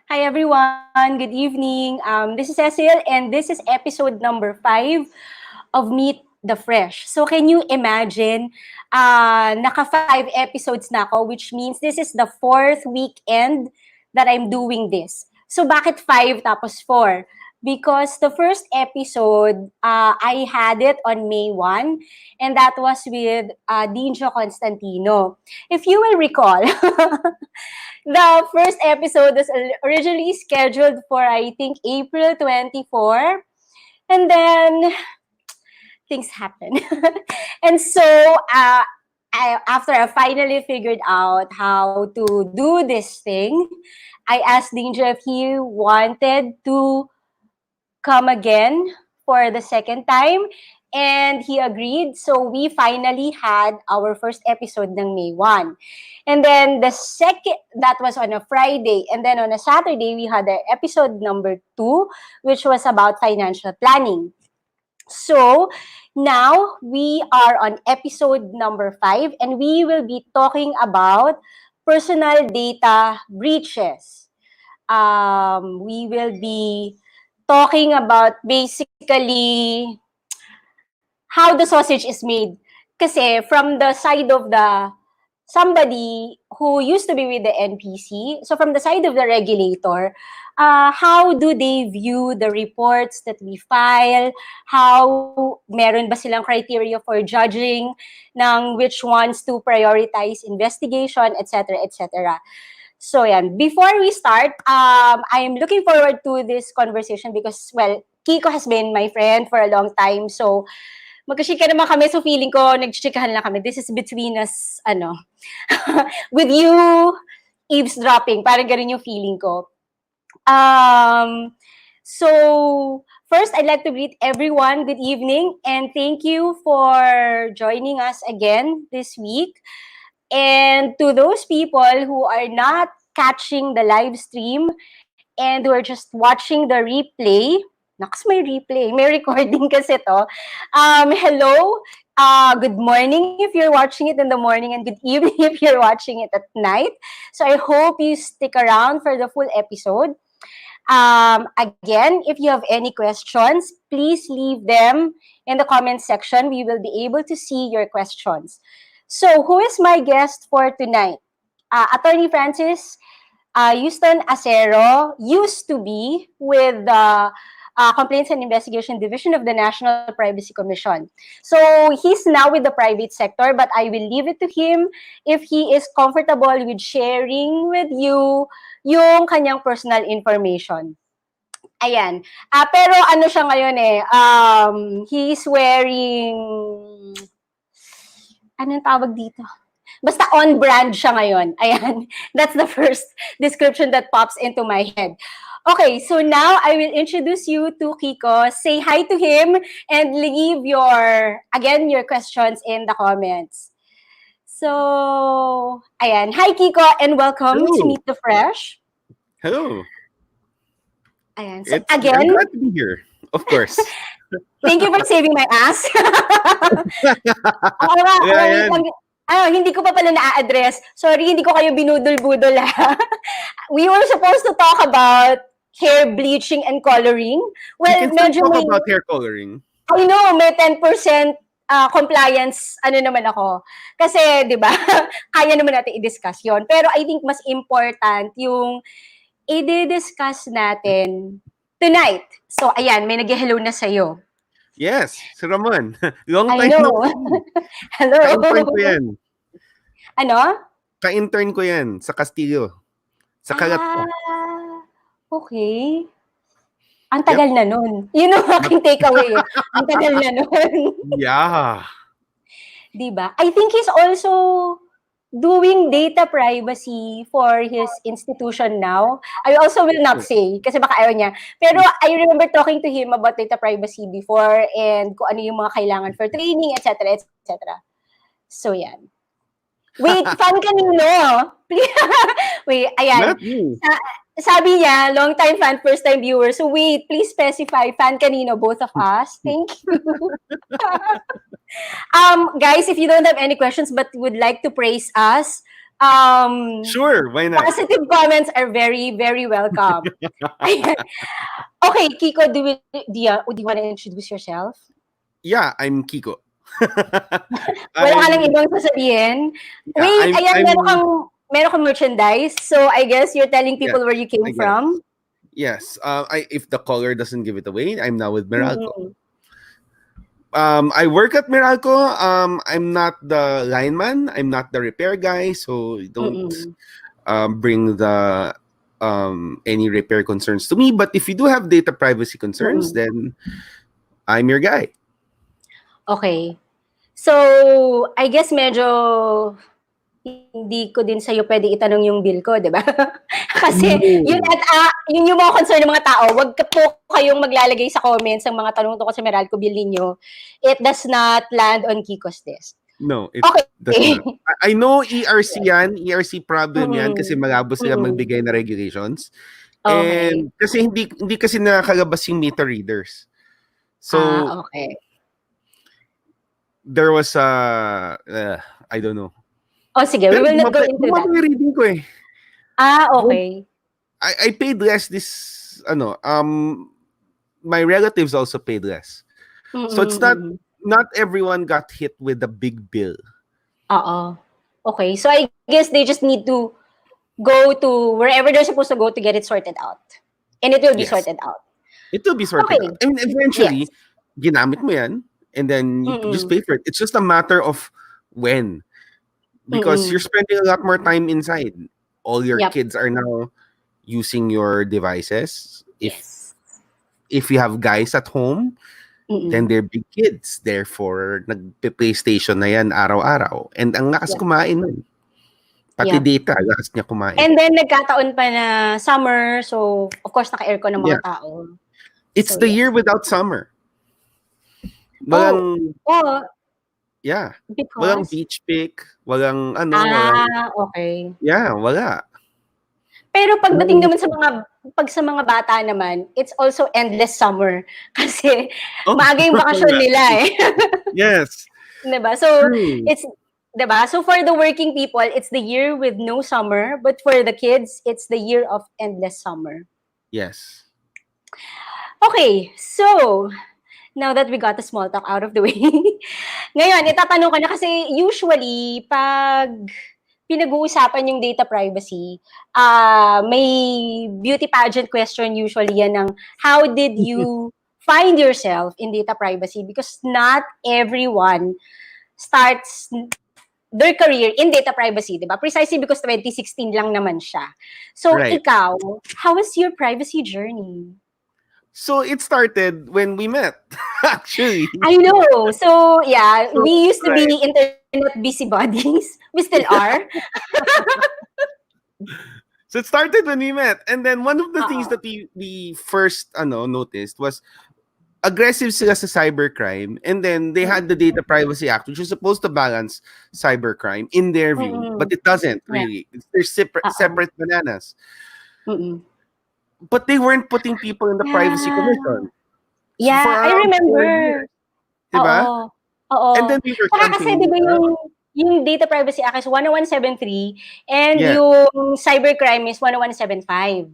Hi everyone, good evening. This is Cecil and this is episode number 5 of Meet the Fresh. So can you imagine, naka 5 episodes na ako, which means this is the 4th weekend that I'm doing this. So bakit 5 tapos 4? Because the first episode, I had it on May 1 and that was with Dinjo Constantino. If you will recall, the first episode was originally scheduled for, I think, April 24. And then things happen. And so, after I finally figured out how to do this thing, I asked Danger if he wanted to come again for the second time. And he agreed. So we finally had our first episode ng May 1. And then the second, that was on a Friday. And then on a Saturday, we had the episode number 2, which was about financial planning. So now we are on episode number 5 and we will be talking about personal data breaches. We will be talking about basically how the sausage is made. Kasi from the side of the somebody who used to be with the NPC, so from the side of the regulator, how do they view the reports that we file? How meron ba silang criteria for judging ng which ones to prioritize investigation, etc., etc. So yan, before we start, I'm looking forward to this conversation because, well, Kiko has been my friend for a long time. So, magkashika naman kami. So, feeling ko, nagchikahan lang kami. This is between us, with you eavesdropping. Parang ganun yung feeling ko. So, first, I'd like to greet everyone. Good evening. And thank you for joining us again this week. And to those people who are not catching the live stream and who are just watching the replay, naks may replay, may recording kasi to. Hello, good morning if you're watching it in the morning and good evening if you're watching it at night. So I hope you stick around for the full episode. Again, if you have any questions, please leave them in the comment section. We will be able to see your questions. So, who is my guest for tonight? Attorney Francis Houston Acero used to be with the Complaints and Investigation Division of the National Privacy Commission. So, he's now with the private sector, but I will leave it to him if he is comfortable with sharing with you yung kanyang personal information. Ayan. Pero ano siya ngayon he's wearing, anong tawag dito? Basta on-brand siya ngayon. Ayan. That's the first description that pops into my head. Okay, so now I will introduce you to Kiko. Say hi to him and leave your questions in the comments. So, ayan. Hi, Kiko, and welcome to Meet the Fresh. Hello. Ayan. So, I'm glad to be here, of course. Thank you for saving my ass. Hindi ko pa pala na-address. Sorry, hindi ko kayo binudol-budol ha. We were supposed to talk about hair bleaching and coloring. Well, you can still talk about hair coloring. I know, may 10% compliance, naman ako. Kasi, di ba, kaya naman natin i-discuss yon. Pero I think mas important yung i-discuss natin tonight. So, ayan, may nag-hello na sa'yo. Yes, si Ramon. Long time I know. Hello. Ka-intern ko yan. Ano? Ka-intern ko yan sa Castillo. Sa Kalat. Okay. Ang tagal na nun. Yun ang aking takeaway. Ang tagal na nun. Yeah. Diba? I think he's also doing data privacy for his institution now. I also will not say, kasi baka ayaw niya. Pero I remember talking to him about data privacy before and kung ano yung mga kailangan for training, etc., etc. So, yan. Wait, fan kanino? Wait, ayan. Not you. Sabi niya, long time fan, first time viewer. So wait, please specify fan kanino, both of us. Thank you. Guys, if you don't have any questions but would like to praise us, Sure, why not? Positive comments are very, very welcome. Ayan. Okay, Kiko, do you want to introduce yourself? Yeah, I'm Kiko. Wala ka lang I'm ibang sasabihin? yeah, Wait, ayan, I'm meron kang merchandise. So, I guess you're telling yeah, people where you I came guess. from? Yes. If the color doesn't give it away, I'm now with Meralco. Mm-mm. I work at Meralco. I'm not the lineman. I'm not the repair guy. So don't Mm-mm. bring the any repair concerns to me. But if you do have data privacy concerns, Mm-mm. then I'm your guy. Okay. So, I guess medyo hindi ko din sa'yo pwede itanong yung bill ko, di ba? Kasi No. yun yung mga concern ng mga tao. Wag ka po kayong maglalagay sa comments ng mga tanong tungkol sa Meralco bill ninyo. It does not land on Kiko's desk. No, it does Okay. not. I know ERC yan. ERC problem yan kasi Mm-mm. malabo sila Mm-mm. magbigay na regulations. Okay. And kasi hindi kasi nakakalabas yung meter readers. So, Okay. there was I don't know. Oh, sige. We Pero will not go into bumaba that. yung reading ko eh. Okay. I paid less this my relatives also paid less. So it's Mm-mm. not everyone got hit with a big bill. Oo. Okay. So, I guess they just need to go to wherever they're supposed to go to get it sorted out. And it will be Yes. sorted out. It will be sorted Okay. out. I mean, eventually, Yes. ginamit mo yan, and then you just Mm-mm. pay for it. It's just a matter of when. Because you're Mm-mm. spending a lot more time inside. All your Yep. kids are now using your devices. Yes. If you have guys at home, then Mm-mm. they're big kids. Therefore, nagpe-PlayStation na yan araw-araw. And ang lakas Yep. kumain nun. Pati Yep. data, lakas niya kumain. And then, nagkataon pa na summer. So, of course, naka-aircon ng mga Yeah. tao. It's So, the yes. year without summer. Oh, Walang, yeah. Walang because? beach pick. Walang walang, Okay. yeah, wala. Pero pagdating naman sa mga bata naman, it's also endless summer. Kasi maaga yung bakasyon nila eh. Yes. Diba? So, True. it's, diba? So, for the working people, it's the year with no summer. But for the kids, it's the year of endless summer. Yes. Okay, so, now that we got the small talk out of the way, ngayon, itatanong ko na kasi usually, pag pinag-uusapan yung data privacy, may beauty pageant question usually yan ng how did you find yourself in data privacy? Because not everyone starts their career in data privacy, di ba? Precisely because 2016 lang naman siya. So, Right. ikaw, how was your privacy journey? So it started when we met, actually. I know. So, yeah, So, we used to be right. internet busybodies. We still are. So it started when we met. And then one of the things Oo. that we first noticed was aggressive sila sa cybercrime. And then they had the Data Privacy Act, which was supposed to balance cybercrime in their view. Mm-mm. But it doesn't Yeah. really. They're separate bananas. Mm-mm. But they weren't putting people in the Privacy Yeah. Commission. Yeah, for I around 4 remember. years. Diba? Oo. And then we were Saka kasi, di ba campaigning. yung Data Privacy Act is 10173 and Yeah. yung cybercrime is 10175.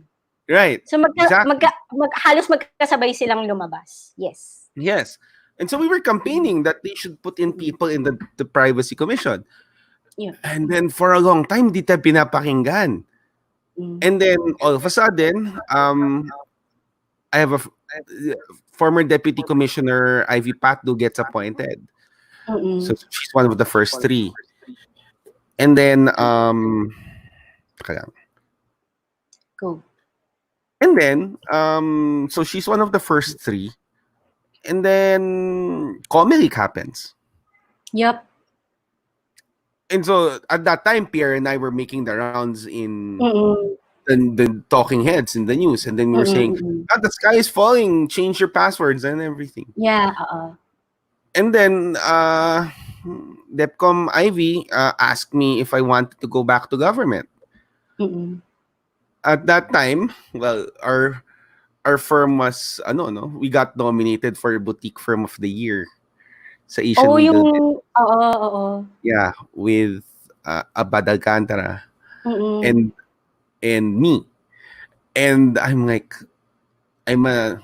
Right. So, Exactly. halos magkasabay silang lumabas. Yes. Yes. And so we were campaigning that they should put in people in the Privacy Commission. Yeah. And then for a long time, di tayo pinapakinggan. And then all of a sudden, I have a former Deputy Commissioner, Ivy Patdo, gets appointed. Mm-mm. So she's one of the first 3. And then, Go. And then, so she's one of the first 3. And then, Comelec happens. Yep. And so, at that time, Pierre and I were making the rounds in Mm-mm. the talking heads in the news. And then we were saying, the sky is falling, change your passwords and everything. Yeah. And then, Depcom Ivy asked me if I wanted to go back to government. Mm-mm. At that time, well, our firm was, we got nominated for Boutique Firm of the Year sa Asian Legal. Oo. Yeah, with Abad Alcantara, Mm-mm. and me. And I'm like, do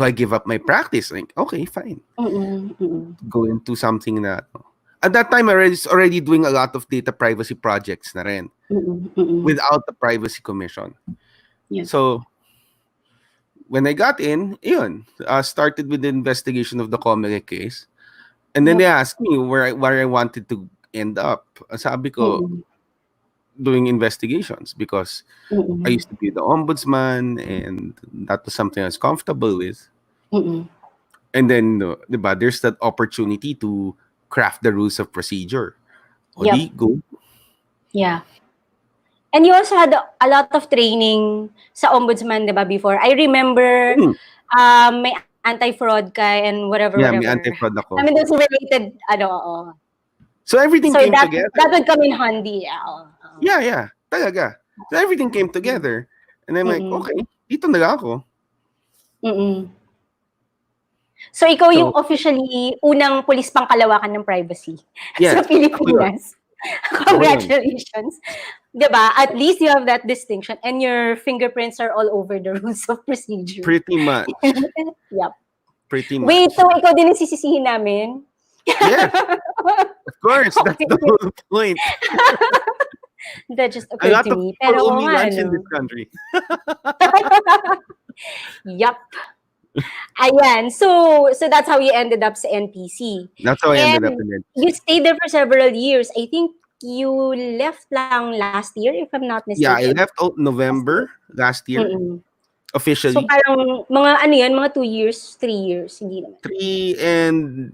I give up my practice? Like, okay, fine. Mm-mm. Mm-mm. Go into something na, at that time, I was already doing a lot of data privacy projects na rin Mm-mm. Mm-mm. without the privacy commission. Yeah. So, when I got in, started with the investigation of the Comelec case. And then they Yep. asked me where I wanted to end up. Sabi ko, Mm-mm. doing investigations because I Mm-mm. used to be the ombudsman and that was something I was comfortable with. Mm-mm. And then, diba, there's that opportunity to craft the rules of procedure. O Yep. di, go. Yeah. And you also had a lot of training sa ombudsman, 'di ba, before? I remember Hmm. may anti-fraud ka and whatever Yeah, may whatever. anti-fraud I ako. mean, those related ano, oo. So everything So came that together. would come in handy. Yeah, oo, oo. Yeah, talaga. So everything came together. And I'm like, Mm. okay, dito na lang ako. Mm. So ikaw yung So, officially unang pulis pangkalawakan ng privacy sa yes, ako yun. Pilipinas. Ako yun. Congratulations. 'Di ba? At least you have that distinction and your fingerprints are all over the rules of procedure. Pretty much. Yep. Pretty Wait, much. so ikaw din ang sisisihin namin? Yes, of course. That's Okay. the whole point. That just A occurred lot to of me. people Pero owe oo me nga, lunch in ano. this country. Yup. Ayan. So that's how you ended up sa NPC. That's how I ended up And in it. you stayed there for several years. I think you left lang last year, if I'm not Yeah, I mistaken. left out November last year, Mm-mm. So officially. parang mga ano yan, mga 2 years, 3 years, hindi naman. 3.5.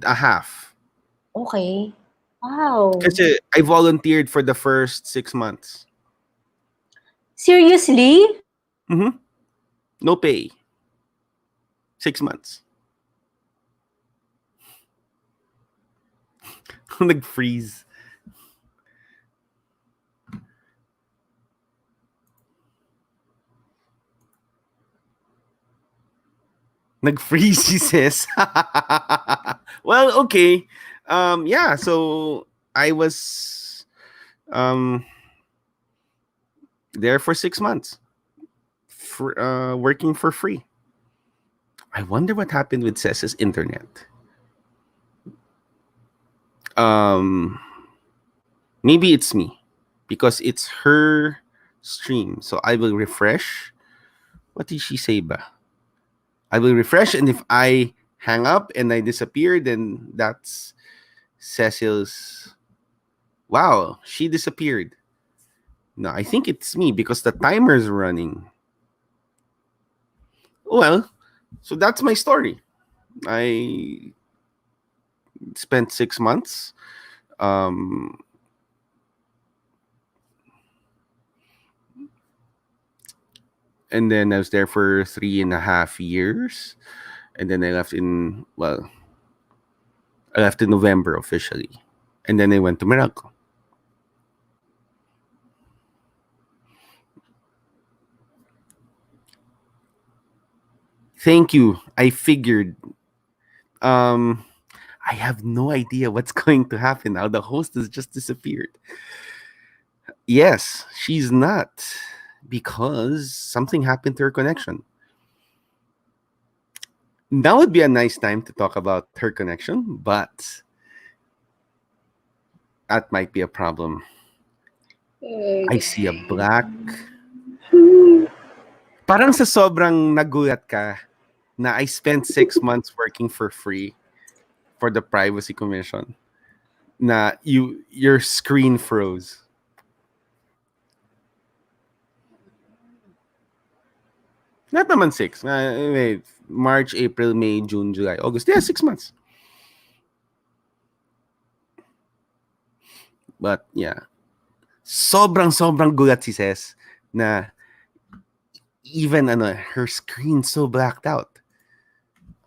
Okay. Wow. Kasi I volunteered for the first 6 months. Seriously? Mm-hmm. No pay. 6 months. Nag-freeze. Nag-freeze, he says. Well, okay. Yeah, so I was there for 6 months. Working for free. I wonder what happened with Cessa's internet. Maybe it's me because it's her stream. So I will refresh. What did she say ba? I will refresh, and if I hang up and I disappear, then that's Cecil's. Wow, she disappeared. No, I think it's me because the timer's running. Well, so that's my story. I spent 6 months. And then I was there for 3.5 years. And then I left in November officially. And then I went to Morocco. Thank you. I figured. I have no idea what's going to happen now. The host has just disappeared. Yes, she's not, because something happened to her connection. That would be a nice time to talk about her connection, but that might be a problem. I see a black. Parang sa sobrang nagulat ka na I spent 6 months working for free for the Privacy Commission na your screen froze. Not naman 6. Wait, March, April, May, June, July, August. Yeah, 6 months. But yeah, sobrang gulat si Ces na even her screen so blacked out.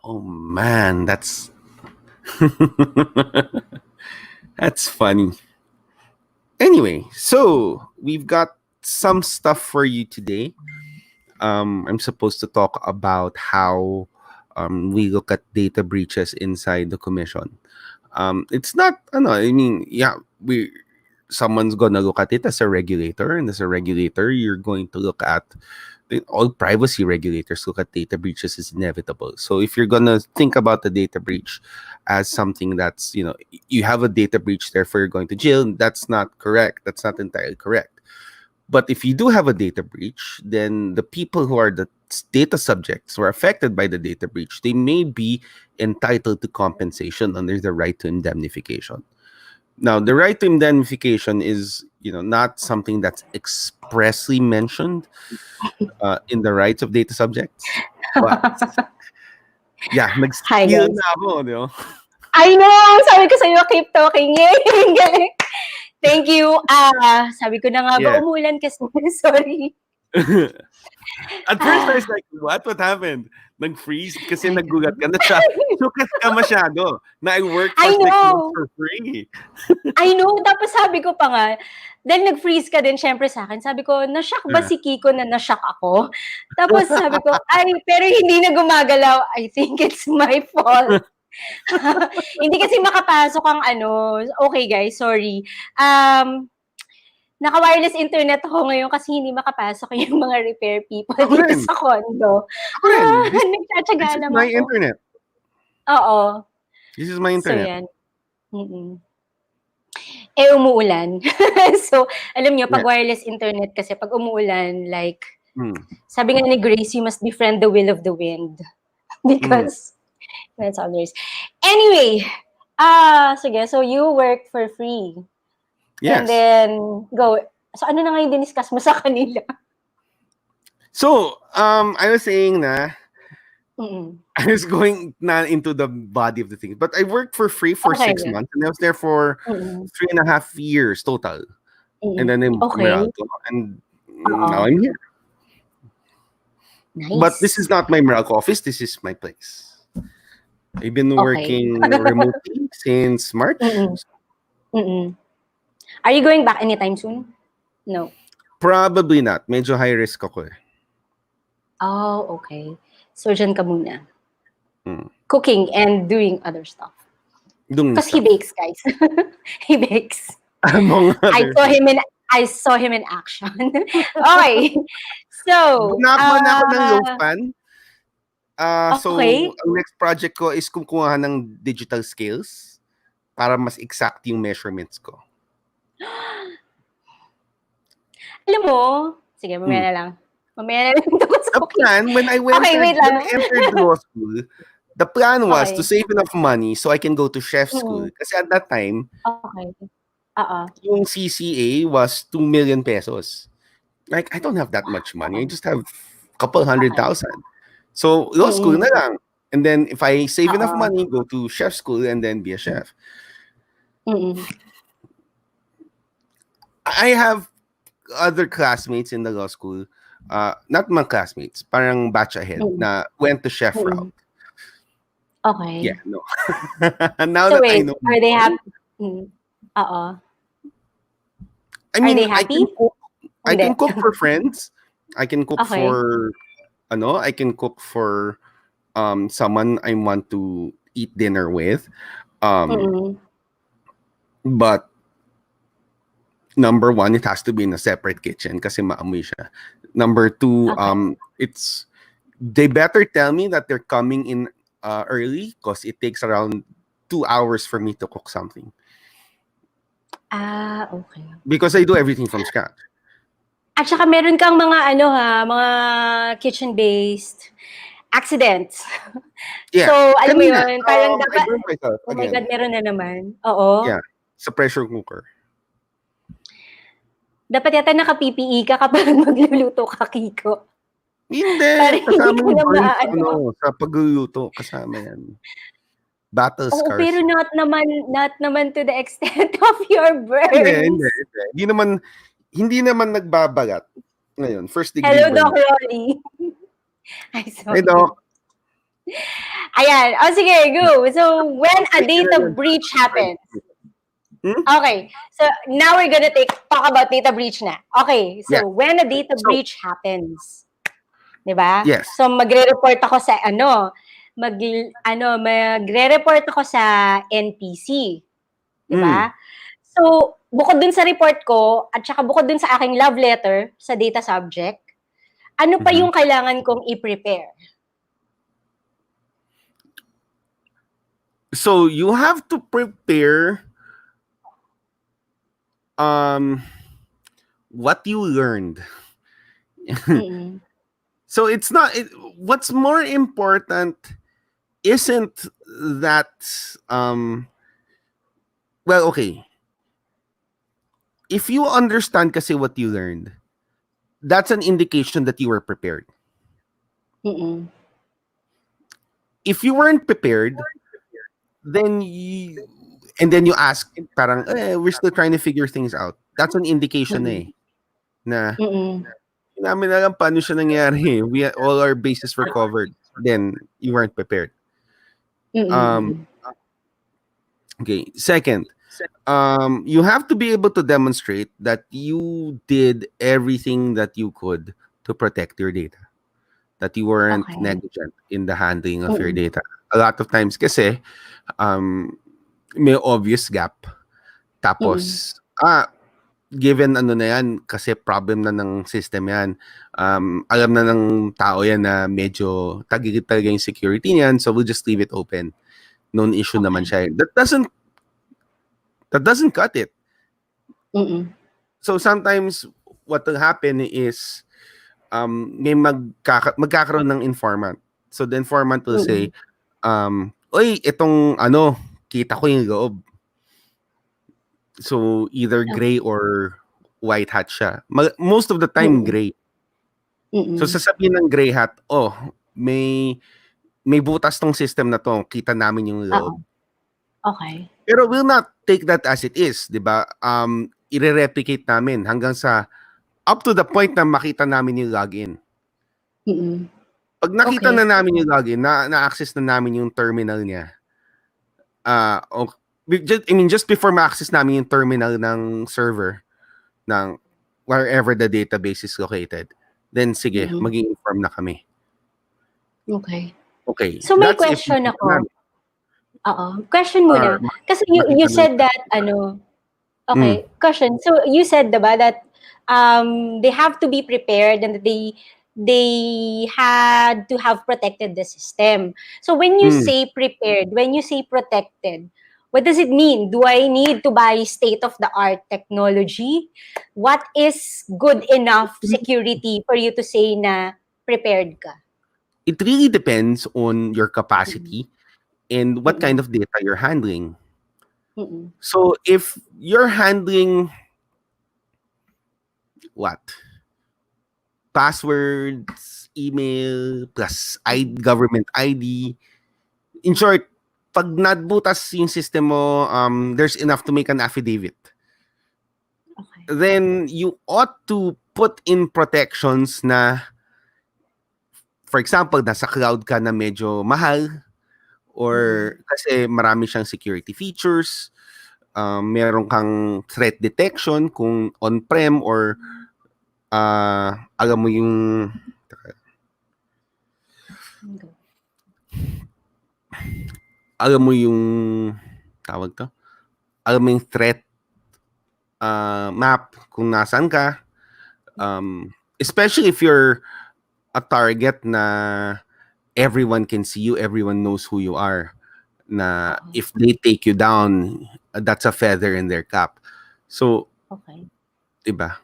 Oh man, that's that's funny. Anyway, so we've got some stuff for you today. I'm supposed to talk about how we look at data breaches inside the commission. It's not, I mean, yeah, someone's gonna look at it as a regulator, and as a regulator, you're going to look at all privacy regulators look at data breaches as inevitable. So if you're gonna think about the data breach as something that's, you have a data breach, therefore you're going to jail, that's not correct. That's not entirely correct. But if you do have a data breach, then the people who are the data subjects who are affected by the data breach, they may be entitled to compensation under the right to indemnification. Now, the right to indemnification is, not something that's expressly mentioned in the rights of data subjects. But, yeah, Hi, nag-steal guys. na ako, di ba? I know! Sabi ko sa'yo, keep talking. Yay! Galing. Thank you. Sabi ko na nga ba, Yeah. umulan kasi. Sorry. At first, I was like, what happened? Nag-freeze kasi Ay, nagulat ka na siya. Sukat ka masyado na I work for I 6 months know. for free. I know. Tapos sabi ko pa nga, dahil nag-freeze ka din syempre sa akin, sabi ko, na-shock ba si Kiko na na-shock ako? Tapos sabi ko, ay, pero hindi na gumagalaw. I think it's my fault. Hindi kasi makapasok ang okay guys, sorry. Naka-wireless internet ako ngayon kasi hindi makapasok yung mga repair people Ako dito rin. sa condo. Ako rin. Nagtsatsaga This is lang my ako. internet. Oo. This is my So internet. yan. Umuulan. So, alam niyo, pag wireless internet kasi, pag umuulan, like, sabi nga ni Grace, you must befriend the will of the wind. Because, that's all there is. Anyway, sige, so you work for free. Yes. And then, go. So, ano na nga yung diniscuss mo sa kanila? So, I was saying na, Mm-mm. I was going na into the body of the thing. But I worked for free for 6 months. And I was there for 3.5 years total. And then in Meralco. And now I'm here. Nice. But this is not my Meralco office. This is my place. I've been working remotely since March. Are you going back anytime soon? No. Probably not. Medyo high risk ako eh. Oh, okay. So, dyan ka muna. Cooking and doing other stuff. Because he bakes, guys. He bakes. Among I saw him in action. Okay. So, Bunakman ako ng loaf pan. So, okay. ang next project ko is kumuha ng digital scales para mas exact yung measurements ko. Alam mo, sige, mamaya na lang. Mamaya na lang ito sa The plan, when I entered law school, the plan was to save enough money so I can go to chef school. Kasi at that time, yung CCA was 2 million pesos. Like, I don't have that much money. I just have a couple 100,000. So, law school na lang. And then, if I save enough money, go to chef school and then be a chef. I have other classmates in the law school, not my classmates, parang batch ahead na went to chef route. Okay. Yeah, no. Now so that wait, I know. Are they happy? I mean, are they happy? I can cook for friends. I can cook Okay. for, I can cook for someone I want to eat dinner with. But number one, it has to be in a separate kitchen kasi maamoy siya. Number two, they better tell me that they're coming in early because it takes around 2 hours for me to cook something. Okay. Because I do everything from scratch. At saka meron kang mga mga kitchen-based accidents. Yeah. So, alam mo yun, parang dapat, I burn myself oh my again. God, meron na naman. Oo. Yeah, sa pressure cooker. Dapat yata naka-PPE ka kapag magluluto ka, Kiko. Hindi. Kasama hindi yung ka burns, sa pagluluto. Kasama yan. Battle scars. Pero not naman to the extent of your burns. Hindi naman nagbabagat. Ngayon, first degree Hello, burn. Doc Rolly. Ay, sorry. Hey, Doc. Ayan. Sige, go. So, when a data breach happens. Okay. So, now we're gonna talk about data breach na. Okay. So, when a data breach happens. Diba? Yes. So, magre-report ako sa magre-report ako sa NPC. Diba? So, bukod dun sa report ko, at saka bukod dun sa aking love letter sa data subject, ano pa yung kailangan kong i-prepare? So you have to prepare what you learned. So it's not what's more important isn't that well, okay. If you understand kasi what you learned, that's an indication that you were prepared. If you weren't prepared, then you ask parang we're still trying to figure things out. That's an indication na namin alam paano siya nangyari. All our bases were covered. Then you weren't prepared. Okay. Second, you have to be able to demonstrate that you did everything that you could to protect your data. That you weren't negligent in the handling of your data. A lot of times kasi, may obvious gap. Tapos, given ano na yan, kasi problem na ng system yan, alam na ng tao yan na medyo tagigit talaga yung security niyan, so we'll just leave it open. Non issue naman siya. That doesn't cut it. So sometimes what will happen is may magkakaroon ng informant. So the informant will say, oy, itong kita ko yung loob. So either gray or white hat siya. Most of the time gray. So sasabihin ng gray hat, may butas tong system na to, kita namin yung loob. Okay. Pero we'll not take that as it is, 'di ba? I-replicate namin hanggang sa up to the point na makita namin yung login. Pag nakita na namin yung login, na-access na namin yung terminal niya. Just before ma-access namin yung terminal ng server ng wherever the database is located, then sige, mag-i-inform na kami. Okay. So may question ako. Question muna. Kasi you said that question. So you said diba that they have to be prepared and they had to have protected the system. So when you say prepared, when you say protected, what does it mean? Do I need to buy state-of-the-art technology? What is good enough security for you to say na prepared ka? It really depends on your capacity and what kind of data you're handling. So if you're handling passwords, email, plus government ID, in short, pag nadbutas yung system mo, there's enough to make an affidavit. Then you ought to put in protections na, for example, nasa cloud ka na medyo mahal, or kasi marami siyang security features, meron kang threat detection kung on-prem or alam mo yung tawag to? Alam mo yung threat map kung nasaan ka. Especially if you're a target na everyone can see you, everyone knows who you are. Na if they take you down, that's a feather in their cap. So, diba?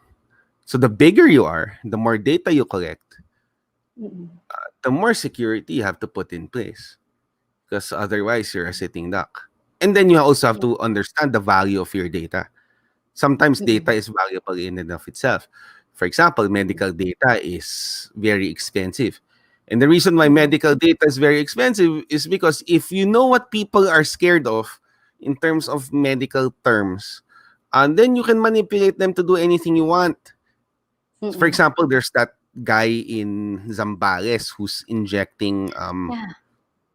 So the bigger you are, the more data you collect, the more security you have to put in place. Because otherwise, you're a sitting duck. And then you also have to understand the value of your data. Sometimes data is valuable in and of itself. For example, medical data is very expensive. And the reason why medical data is very expensive is because if you know what people are scared of in terms of medical terms, then you can manipulate them to do anything you want. For example, there's that guy in Zambales who's injecting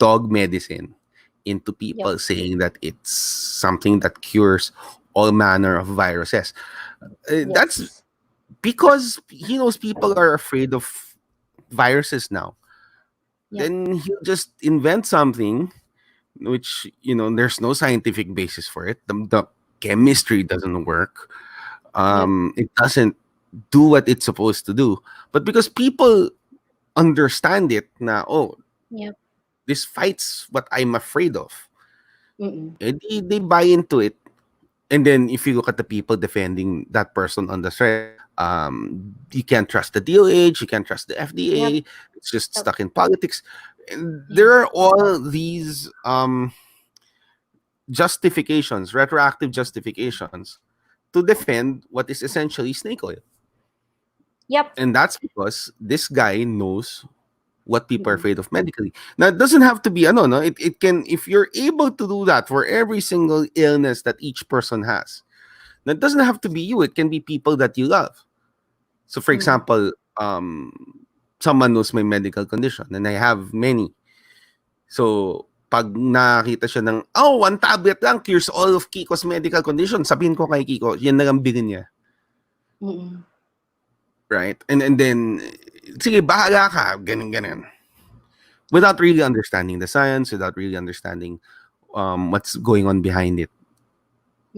dog medicine into people, saying that it's something that cures all manner of viruses. That's because he knows people are afraid of viruses now. Then he'll just invent something which, there's no scientific basis for it. The chemistry doesn't work. Yep. It doesn't do what it's supposed to do. But because people understand it na, oh, Yep. this fights what I'm afraid of, Mm-mm. they buy into it. And then if you look at the people defending that person on the thread, you can't trust the DOH, you can't trust the Yep. FDA. It's just Yep. stuck in politics. And Yeah. there are all these justifications, retroactive justifications to defend what is essentially snake oil. Yep. And that's because this guy knows what people are Mm-mm. afraid of medically. Now, it doesn't have to be, no, it can, if you're able to do that for every single illness that each person has, that doesn't have to be you. It can be people that you love. So, for Mm. example, someone knows my medical condition and I have many. So, pag nakita siya ng, oh, one tablet lang cures all of Kiko's medical condition, sabihin ko kay Kiko, yan na lang bilhin niya. Mm-mm. Right? And then, sige, bahala ka, ganun. Without really understanding the science, without really understanding what's going on behind it.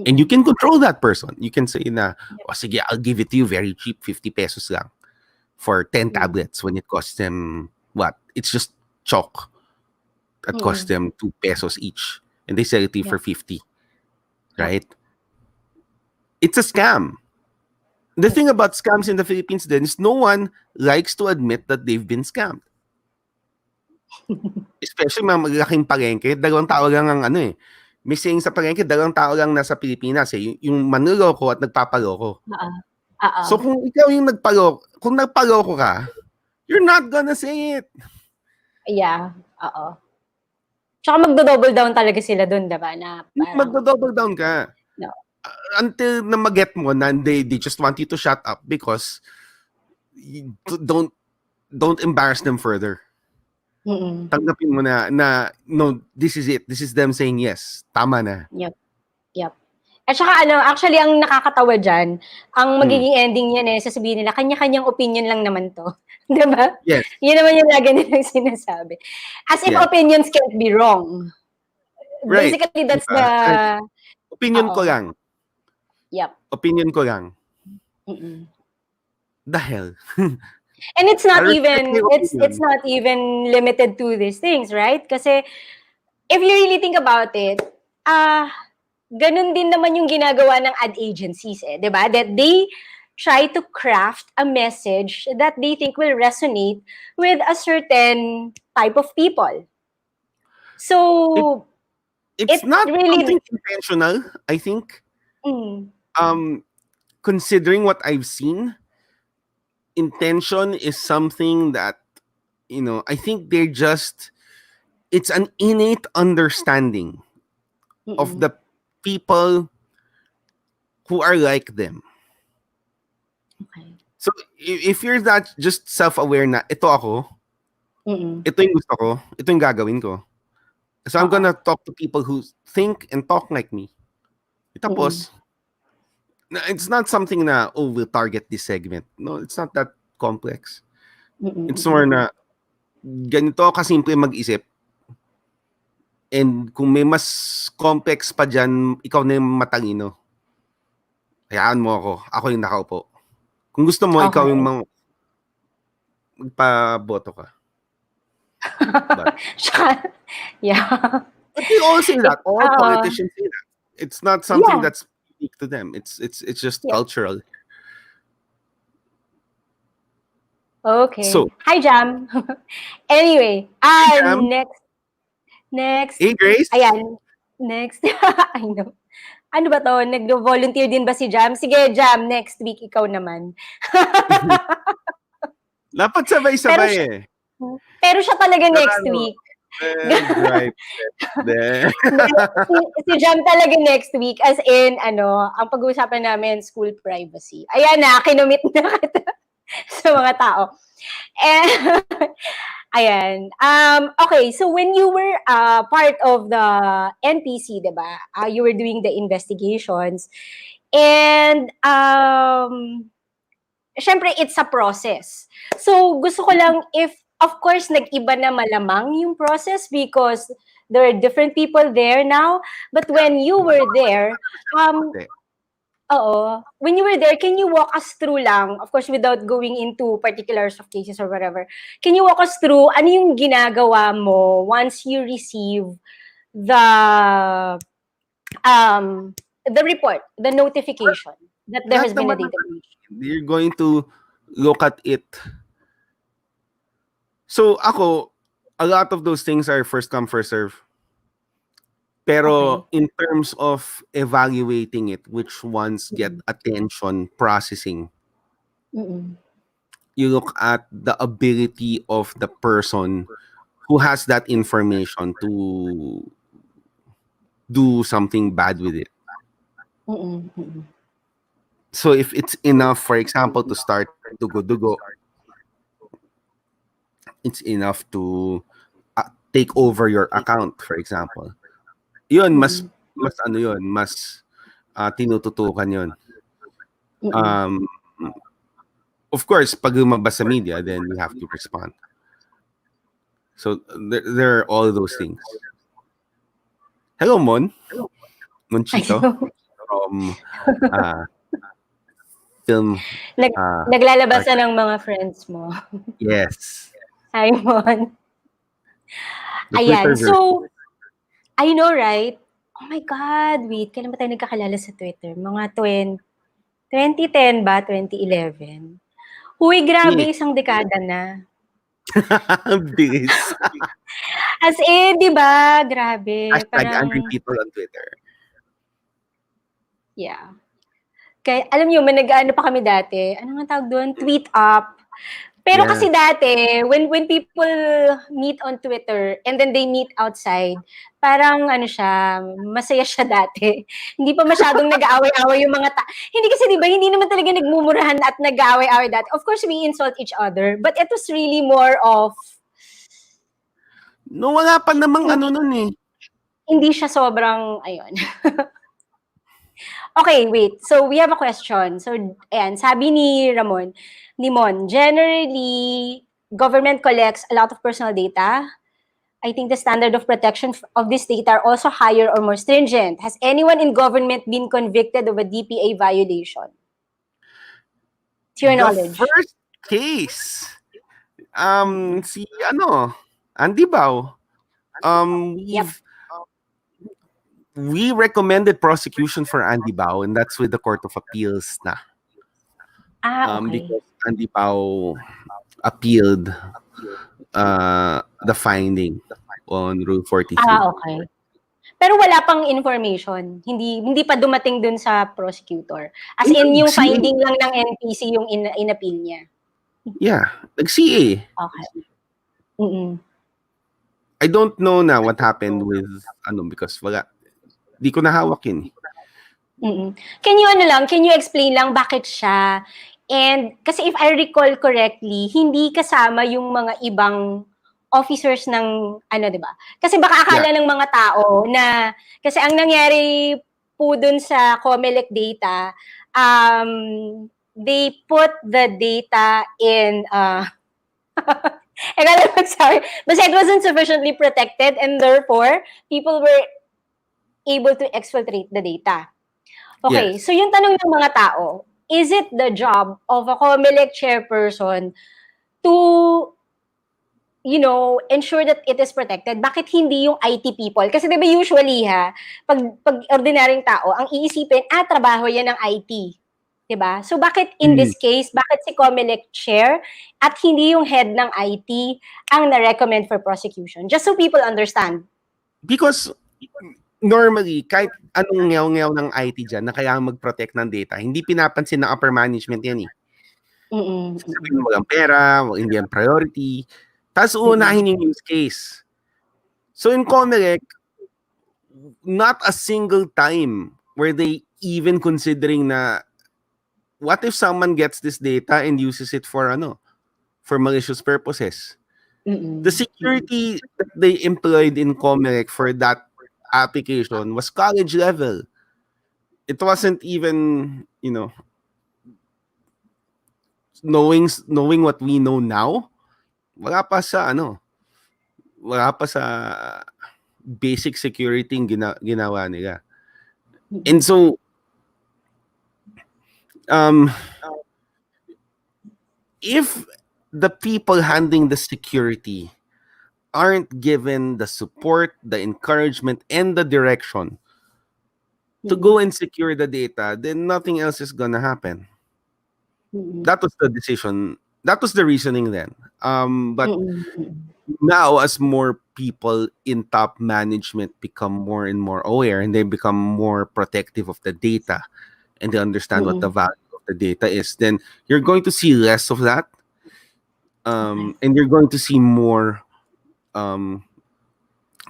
And you Mm-mm. can control that person. You can say na, Yep. oh, sige, I'll give it to you very cheap, 50 pesos lang for 10 Mm. tablets when it costs them, what? It's just chalk that costs Mm-mm. them 2 pesos each. And they sell it to you for Yep. 50, Yep. right? It's a scam. The Yep. thing about scams in the Philippines then is no one likes to admit that they've been scammed. Especially mga malalaking palengke, dalawang tao lang ang may saying sa palengke, dalawang tao lang nasa Pilipinas yung manloloko at nagpapaloko. Oo. Oo. So kung ikaw yung kung nagpaloko ka, you're not gonna say it. Yeah. Oo. Tsaka magdo-double down talaga sila dun, diba? Na parang, Magdo-double down ka. no. Until na mag-get mo na they just want you to shut up because don't embarrass them further. Mm-mm. Tanggapin mo na no, this is it. This is them saying yes. Tama na. Yep. Yep. At saka actually ang nakakatawa dyan, ang magiging ending yan sasabihin nila, kanya-kanyang opinion lang naman to. Diba? Yes. Yun naman yung lagi nilang sinasabi. As if Yeah. opinions can't be wrong. Right. Basically, that's Diba? Opinion ko Oo. lang. Yep. Opinion ko lang. Mm-mm. The hell? And it's not I respect even your it's opinion. not even limited to these things, right? Kasi if you really think about it, ganun din naman yung ginagawa ng ad agencies, 'di ba? That they try to craft a message that they think will resonate with a certain type of people. So It's it not really something intentional, I think. mm, Considering what I've seen, intention is something that, I think it's an innate understanding of the people who are like them. okay. So, if you're that just self-aware na, ito ako, ito yung gusto ko, ito yung gagawin ko. So, I'm gonna talk to people who think and talk like me. Tapos, it's not something na, oh, we'll target this segment. No, it's not that complex. It's more na, ganito kasimple mag-isip. And kung may mas complex pa dyan, ikaw na yung matalino. Hayaan mo ako. Ako yung nakaupo. Kung gusto mo, ikaw yung magpaboto ka. Yeah. But they all say that. All politicians say that. It's not something that's unique to them. It's just cultural. Okay. So, hi, Jam. Anyway, Jam. next. Hey, Grace. Ayan. Next. I know. Ano ba to? Nag-volunteer din ba si Jam? Sige, Jam, next week ikaw naman. Dapat sabay-sabay Pero siya talaga next week. Si Jam talaga next week, as in, ang pag-uusapan namin, school privacy. Ayan na, kinumit na kita sa mga tao. And, ayan. Okay, so when you were part of the NPC, diba? You were doing the investigations. And, syempre, it's a process. So, gusto ko lang, if, of course, nag-iba na malamang yung process because There are different people there now. But when you were there, um, Okay. when you were there, can you walk us through lang, of course, without going into particulars of cases or whatever, can you walk us through ano yung ginagawa mo once you receive the the report, the notification that there has Lahat been a naman data breach? you're going to look at it. So ako, a lot of those things are first come first serve. Okay. Pero in terms of evaluating it, which ones get attention processing, Mm-mm. you look at the ability of the person who has that information to do something bad with it. Mm-mm. Mm-mm. So if it's enough, for example, to start dugo-dugo, it's enough to take over your account, for example. Yun, Mm-mm. mas ano yun, mas tinututukan yun. Mm-mm. Um, of course, pag lumabas sa media, then you have to respond. So there are all those things. Hello, Monchito Ayun. from uh, film. Nag, Uh, naglalabas Art. na ng mga friends mo. Yes, Hi, Mon. the Twitter Ayan. version. So, I know, right? Oh my God, wait. Kailan ba tayo nagkakilala sa Twitter? Mga 2010 ba? 2011? Uy, Yeah. grabe, isang dekada na. Bilis. As in, di ba? Grabe. Hashtag angry Parang, people on Twitter. yeah. Kaya, alam niyo, may nag-ano pa kami dati. Ano nga tawag doon? Tweet up. Pero Yeah. kasi dati, when people meet on Twitter and then they meet outside, parang ano siya, masaya siya dati. Hindi pa masyadong nag-aaway-away yung mga Hindi kasi 'di ba, hindi naman talaga nagmumurahan at nag-aaway-away dati. Of course, we insult each other, but it was really more of No, wala pa namang ano nun eh. hindi siya sobrang ayun. Okay, wait. So we have a question. So ayan, sabi ni Mon, generally government collects a lot of personal data. I think the standard of protection of this data are also higher or more stringent. Has anyone in government been convicted of a DPA violation? To your The knowledge. first case, si Andy Bao, Yep. we recommended prosecution for Andy Bao, and that's with the Court of Appeals na. Okay. Because Andy Bao appealed the finding on Rule 43. Okay. Pero wala pang information. Hindi pa dumating dun sa prosecutor. As in, yung finding lang ng NPC yung inappeal niya. Yeah, nag-CA. Okay. Mm-mm. I don't know na what happened with because wala. Di ko nahawak yun. Mm-mm. Can you explain lang bakit siya? And kasi if I recall correctly, hindi kasama yung mga ibang officers ng di ba? Kasi baka akala ng mga tao na kasi ang nangyari po dun sa COMELEC data, they put the data in sorry, but it wasn't sufficiently protected and therefore people were able to exfiltrate the data. Okay, Yes. so yung tanong ng mga tao, is it the job of a COMELEC chairperson to ensure that it is protected? Bakit hindi yung IT people? Kasi diba usually pag ordinaryong tao, ang iisipin, trabaho yan ng IT. Diba? So bakit in this case, bakit si COMELEC chair at hindi yung head ng IT ang na-recommend for prosecution? Just so people understand. Because normally, kahit anong ngew-ngew ng IT dyan na kailangan mag-protect ng data, hindi pinapansin ng upper management yan eh. Sasabihin mo walang pera, hindi yan priority. Tapos uunahin yung use case. So in COMELEC, not a single time were they even considering na what if someone gets this data and uses it for malicious purposes? The security that they employed in COMELEC for that application was college level. It wasn't even, knowing what we know now. Wala pa sa basic security yung ginawa nila. Mm-mm. And so, um, if the people handling the security aren't given the support, the encouragement, and the direction to go and secure the data, then nothing else is gonna happen. Mm-mm. That was the decision. That was the reasoning then. But Mm-mm. now, as more people in top management become more and more aware, and they become more protective of the data, and they understand what the Mm-mm. value of the data is, then you're going to see less of that, Okay. and you're going to see more um,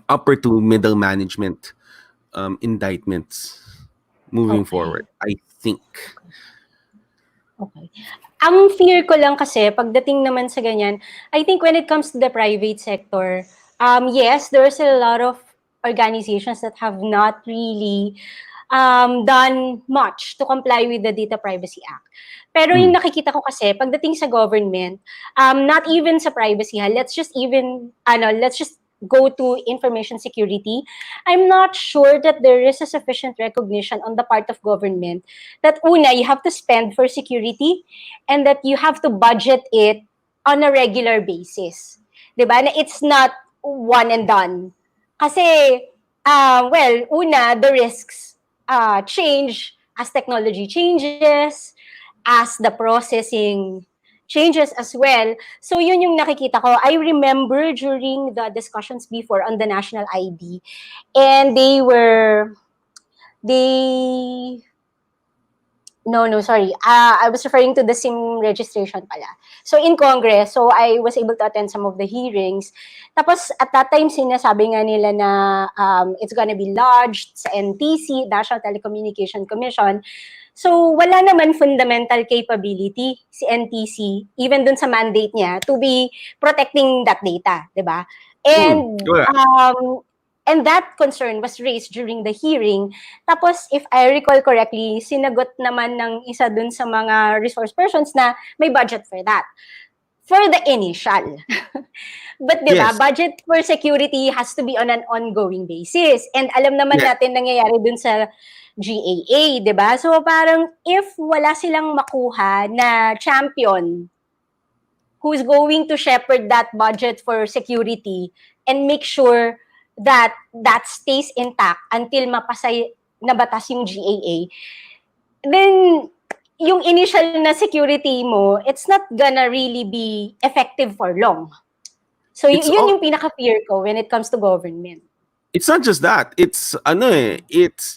upper to middle management indictments moving Okay. forward, I think. Okay. Ang fear ko lang kasi pagdating naman sa ganyan, I think when it comes to the private sector, yes, there's a lot of organizations that have not really done much to comply with the Data Privacy Act. Pero yung Mm. nakikita ko kasi pagdating sa government, not even sa privacy ha, let's just go to information security. I'm not sure that there is a sufficient recognition on the part of government that una, you have to spend for security and that you have to budget it on a regular basis. 'Di ba? Na it's not one and done. Kasi, well, una, the risks change as technology changes, as the processing changes as well. So yun yung nakikita ko. I remember during the discussions before on the national ID, and they no, sorry. I was referring to the SIM registration pala. So in Congress, so I was able to attend some of the hearings. Tapos at that time, sinasabi nga nila na it's gonna be lodged sa NTC, National Telecommunication Commission. So wala naman fundamental capability si NTC, even dun sa mandate niya, to be protecting that data, di ba? Wala. And that concern was raised during the hearing. Tapos, if I recall correctly, sinagot naman ng isa dun sa mga resource persons na may budget for that. For the initial. But di ba, Yes. budget for security has to be on an ongoing basis. And alam naman Yes. natin nangyayari dun sa GAA, di ba? So parang if wala silang makuha na champion who's going to shepherd that budget for security and make sure that that stays intact until mapasay na batas yung GAA, then yung initial na security mo, it's not gonna really be effective for long. So It's yun all, yung pinaka-fear ko when it comes to government. it's not just that. It's it's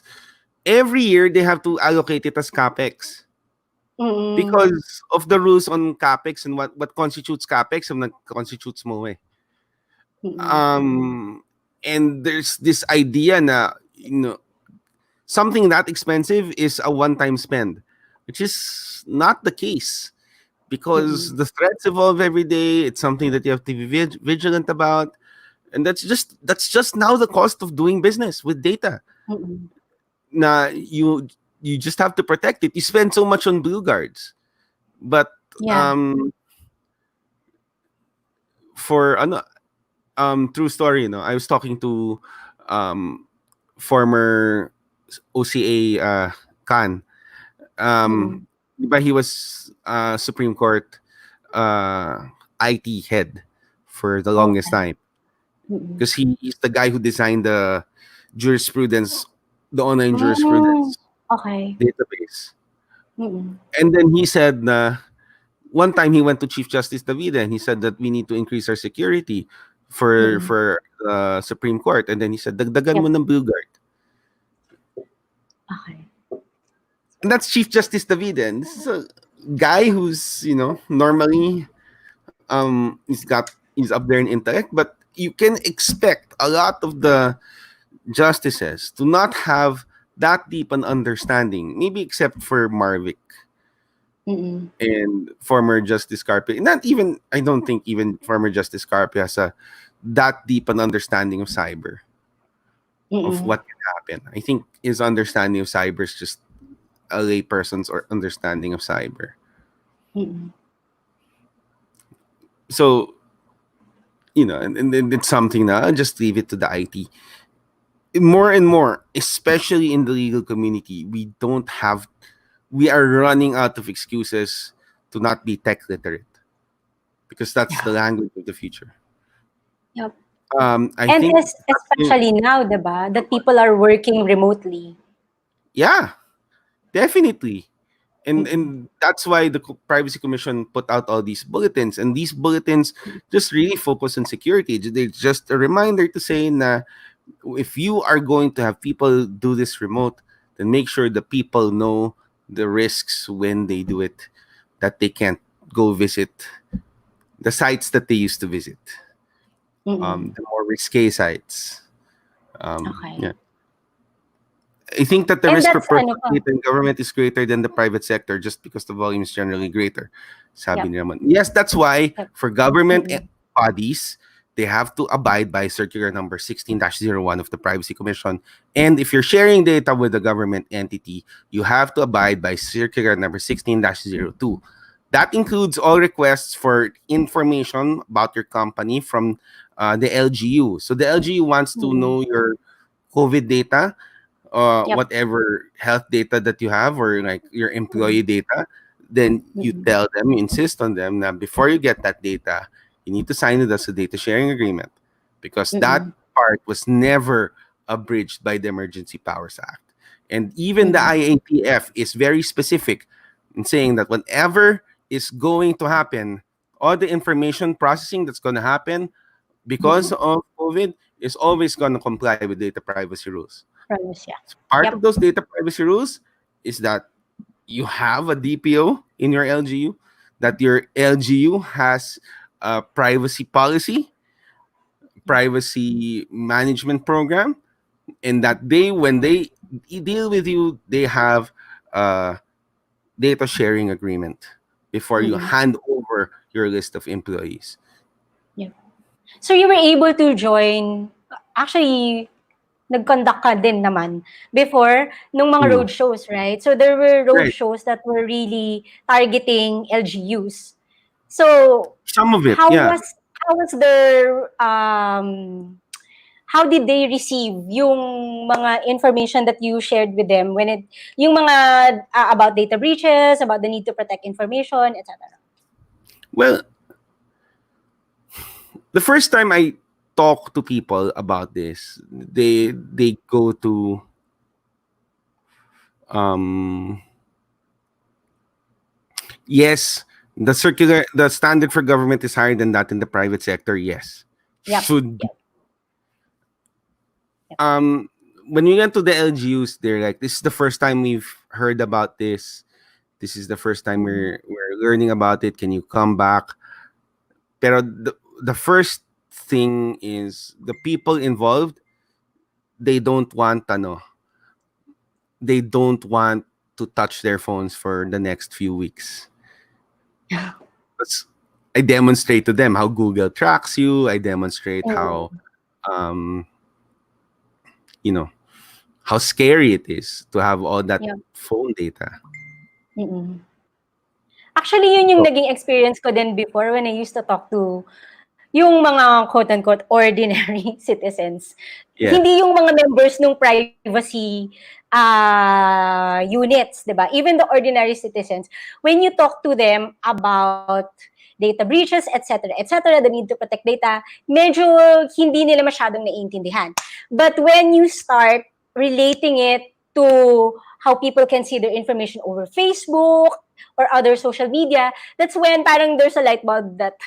every year they have to allocate it as capex Mm-mm. because of the rules on capex and what constitutes capex and what constitutes MOE. Mm-mm. And there's this idea na something that expensive is a one-time spend, which is not the case because the threats evolve every day. It's something that you have to be vigilant about, and that's just now the cost of doing business with data. Mm-mm. Na you just have to protect it. You spend so much on blue guards, but Yeah. for true story, I was talking to former OCA Khan. But he was Supreme Court IT head for the longest time because he's the guy who designed the jurisprudence, the online jurisprudence Okay. database. Mm-mm. And then he said one time he went to Chief Justice Davida and he said that we need to increase our security for Supreme Court. And then he said, dagdagan mo ng blue guard. Okay. And that's Chief Justice Davida. And this is a guy who's, normally he's up there in intellect, but you can expect a lot of the justices to not have that deep an understanding, maybe except for Marvick and former Justice Carpe. Not even, I don't think even former Justice Carpe has that deep an understanding of cyber, of what can happen. I think his understanding of cyber is just a layperson's or understanding of cyber. So, and it's something na just leave it to the IT more and more, especially in the legal community, we are running out of excuses to not be tech literate because that's the Yeah. language of the future. Yep. I And think, especially now, 'di ba, that people are working remotely. yeah, definitely. and Mm-mm. and that's why the privacy commission put out all these bulletins, and these bulletins just really focus on security. They're just a reminder to say na if you are going to have people do this remote, then make sure the people know the risks when they do it, that they can't go visit the sites that they used to visit, Mm-mm. the more risque sites. Yeah. Okay. I think that the And risk for that's personal ano pa, data in government is greater than the private sector just because the volume is generally greater. Sabi yep, ni Ramon. Yes, that's why yep. for government Mm-mm. bodies, they have to abide by circular number 16-01 of the Privacy Commission. And if you're sharing data with a government entity, you have to abide by circular number 16-02. That includes all requests for information about your company from the LGU. So the LGU wants to Mm-mm. know your COVID data, Yep. whatever health data that you have, or like your employee Mm-mm. data, then you Mm-mm. tell them, you insist on them that before you get that data, you need to sign with us a data sharing agreement, because that Mm-mm. part was never abridged by the Emergency Powers Act. And even the Mm-mm. IATF is very specific in saying that whenever is going to happen, all the information processing that's going to happen because Mm-mm. of COVID is always going to comply with data privacy rules. Promise, yeah. Part of Yep. those data privacy rules is that you have a DPO in your LGU, that your LGU has a privacy policy, privacy management program, and that when they deal with you, they have a data sharing agreement before you Mm-mm. hand over your list of employees. Yep. So you were able to join, actually, nag-conduct ka din naman before nung mga Mm. road shows, right? So there were road Right. shows that were really targeting LGUs. So Some of it, how yeah. was how was their how did they receive yung mga information that you shared with them when it yung mga about data breaches, about the need to protect information, etc. Well, the first time I talk to people about this, they go to um yes, the standard for government is higher than that in the private sector. Yes, Yep. should be. Yep. Yep. When you get to the LGUs, they're like, this is the first time we've heard about this. This is the first time Mm-mm. we're learning about it. Can you come back? Pero the first thing is the people involved, they don't want ano, they don't want to touch their phones for the next few weeks. That's, I demonstrate to them how Google tracks you. I demonstrate how Mm-mm. um you know how scary it is to have all that Yep. phone data. Mm-mm. Actually, yun yung So, naging experience ko din before when I used to talk to yung mga quote-unquote ordinary citizens. yeah. Hindi yung mga members ng privacy units, 'di ba? Even the ordinary citizens, when you talk to them about data breaches, etc., the need to protect data, medyo hindi nila masyadong naiintindihan. But when you start relating it to how people can see their information over Facebook or other social media, that's when parang there's a light bulb that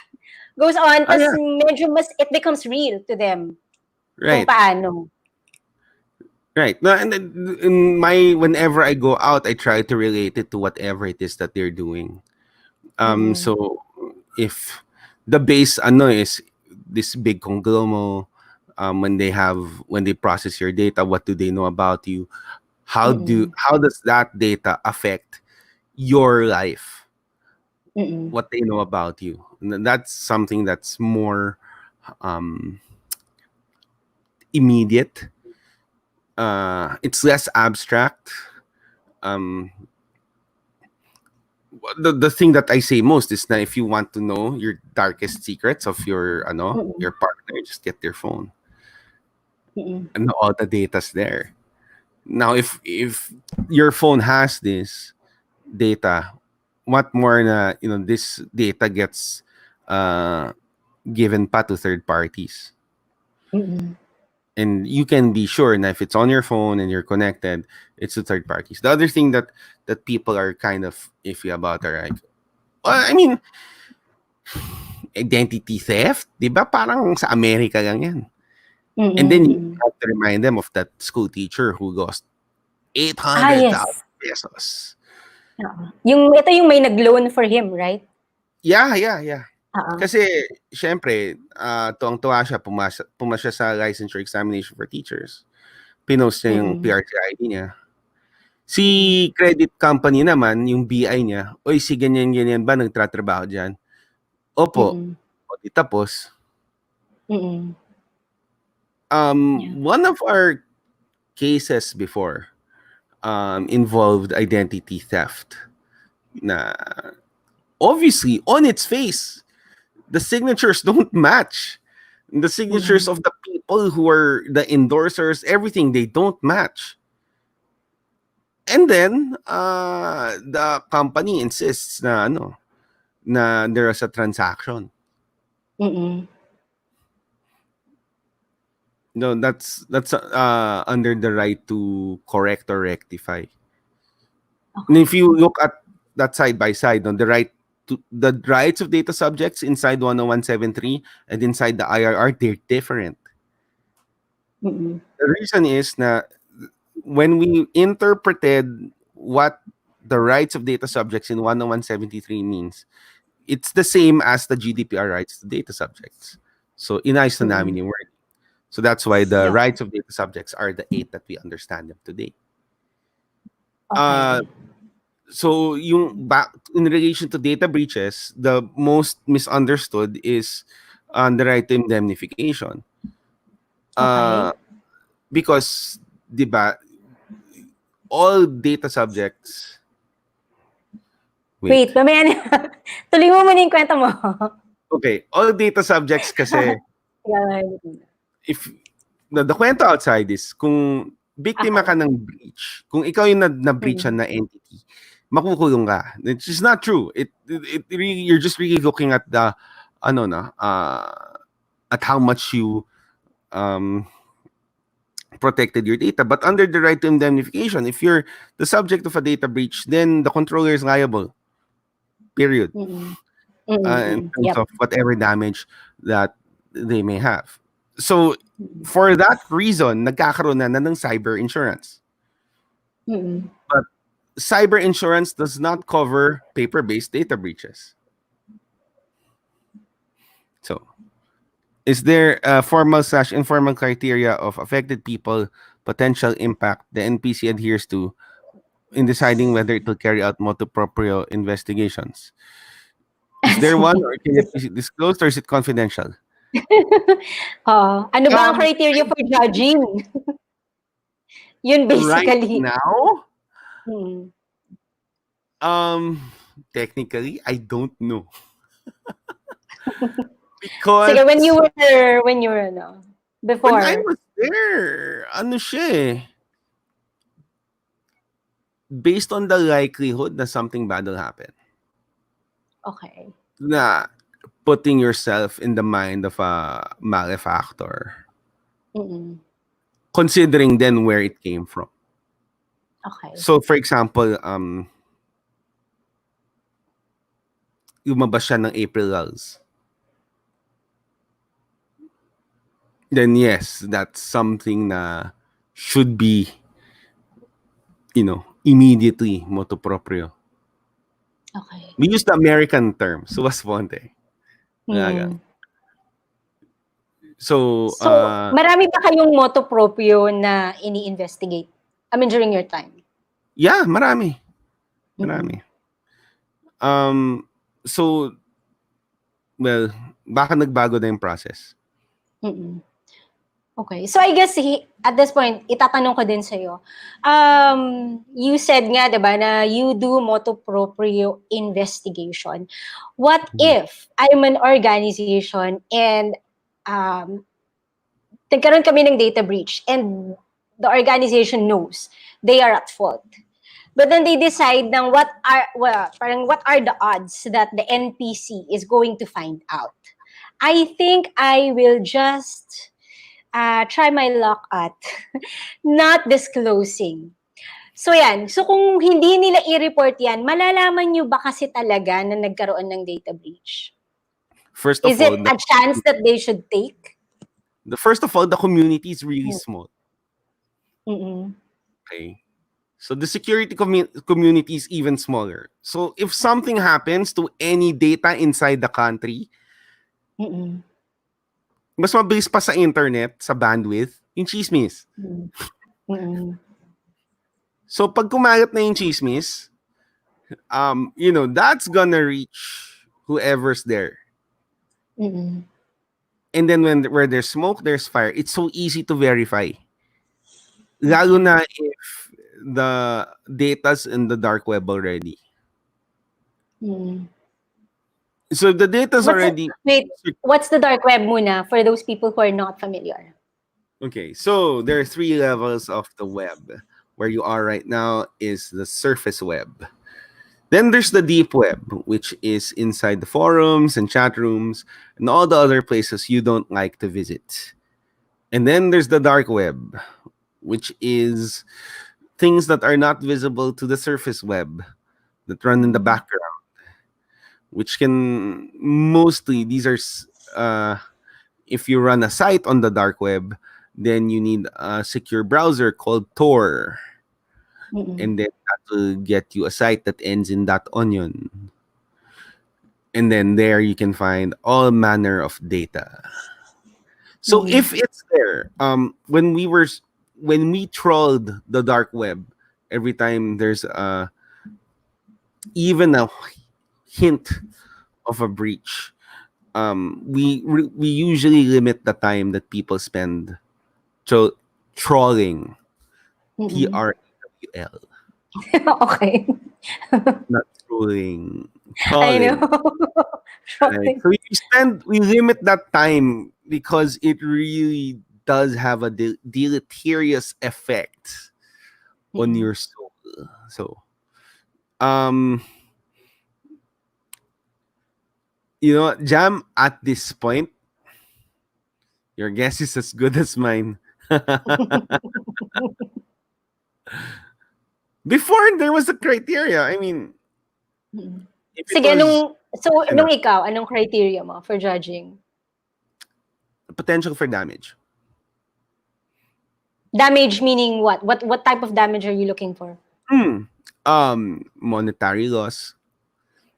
goes on, Ah, tas yeah. medyo mas it becomes real to them kung Right. paano. Right. No, and then in my whenever I go out, I try to relate it to whatever it is that they're doing. Mm-mm. So if the base ano is this big conglomerate, when they process your data, what do they know about you? Mm-mm. How does that data affect your life? Mm-mm. What they know about you? And that's something that's more um, immediate. It's less abstract. Um, the thing that I say most is that if you want to know your darkest secrets of your Mm-mm. your partner, just get their phone. and all the data's there. Now, if your phone has this data, what more na this data gets given pa to third parties, and you can be sure na if it's on your phone and you're connected, it's to third parties. The other thing that people are kind of iffy about are like, well, I mean, identity theft, di ba? Parang sa Amerika lang yan. And then you have to remind them of that school teacher who lost 800,000 yes. pesos. Ito yung may nag-loan for him, right? Yeah. Kasi, syempre, tuwang-tuwa siya, pumasya sa licensure examination for teachers. Pinost niya yung PRC ID niya. Si credit company naman, yung BI niya, oy, si ganyan-ganyan ba nagtatrabaho dyan? Opo. O di tapos. One of our cases before involved identity theft. Na obviously, on its face, the signatures don't match. The signatures of the people who are the endorsers, everything, they don't match. And then, the company insists na there is a transaction. No, that's under the right to correct or rectify. And if you look at that side by side, on the rights of data subjects inside 10173 and inside the IRR, they're different. The reason is na when we interpreted what the rights of data subjects in 10173 means, it's the same as the GDPR rights to data subjects. So inayos na namin yung word. So that's why the rights of data subjects are the 8 that we understand them today. So in relation to data breaches, the most misunderstood is the right to indemnification. Because, diba, all data subjects... Wait, mamaya na. Tuloy mo muna yung kwento mo. Okay, all data subjects kasi... if the kwento outside is, kung biktima ka ng breach, kung ikaw yung na-breachan na entity, makukulong ka. It's just not true. It really, you're just really looking at the at how much you protected your data. But under the right to indemnification, if you're the subject of a data breach, then the controller is liable. Period. In terms of whatever damage that they may have. So, for that reason, nagkakaroon na ng cyber insurance. But cyber insurance does not cover paper-based data breaches. So, is there a formal/informal criteria of affected people, potential impact the NPC adheres to in deciding whether it will carry out motu proprio investigations? Is there one, or can it be disclosed, or is it confidential? Ano ba ang criteria for judging? Yun basically. Right now, technically, I don't know. Because sige, when you were before. When I was there, siya eh. Based on the likelihood na something bad will happen. Okay. Na putting yourself in the mind of a malefactor. Considering then where it came from. Okay. So, for example, lumabas siya ng April Lulz. Then yes, that's something na should be, immediately motu proprio. Okay. We use the American term, suas fonte. So, marami ba kayong motu proprio na ini-investigate? I mean, during your time? Yeah, marami. So, well, baka nagbago na yung process. Okay. So, I guess, at this point, itatanong ko din sa'yo. You said nga, diba, na you do motu proprio investigation. What if I'm an organization and nagkaroon kami ng data breach and the organization knows they are at fault. But then they decide ng what are the odds that the NPC is going to find out. I think I will just try my luck at not disclosing. So yan, so kung hindi nila i-report yan, malalaman nyo ba kasi talaga na nagkaroon ng data breach? First Is of all, it a chance that they should take? the community is really small. Mm-mm. Okay. So the security community is even smaller. So if something happens to any data inside the country, Mm-mm. mas mabilis pa sa internet, sa bandwidth, yung chismis. Mm-mm. So pag kumalat na yung chismis, that's gonna reach whoever's there. Mm-mm. And then where there's smoke, there's fire. It's so easy to verify. Lalo na if the data's in the dark web already. Mm-mm. So the data's already... What's the dark web muna for those people who are not familiar? Okay, so there are 3 levels of the web. Where you are right now is the surface web. Then there's the deep web, which is inside the forums and chat rooms and all the other places you don't like to visit. And then there's the dark web, which is things that are not visible to the surface web that run in the background, which can mostly, these are, if you run a site on the dark web, then you need a secure browser called Tor. And then that will get you a site that ends in .onion. And then there you can find all manner of data. So if it's there, when we trolled the dark web, every time there's even a hint of a breach, we usually limit the time that people spend trolling. TRWL. Okay. Not trolling. I know. Right? So we limit that time because it really does have a deleterious effect on your soul. So, Jam, at this point, your guess is as good as mine. Before there was a criteria. I mean, sige, nung ikaw, anong criteria mo for judging? Potential for damage. Damage meaning what? What type of damage are you looking for? Monetary loss.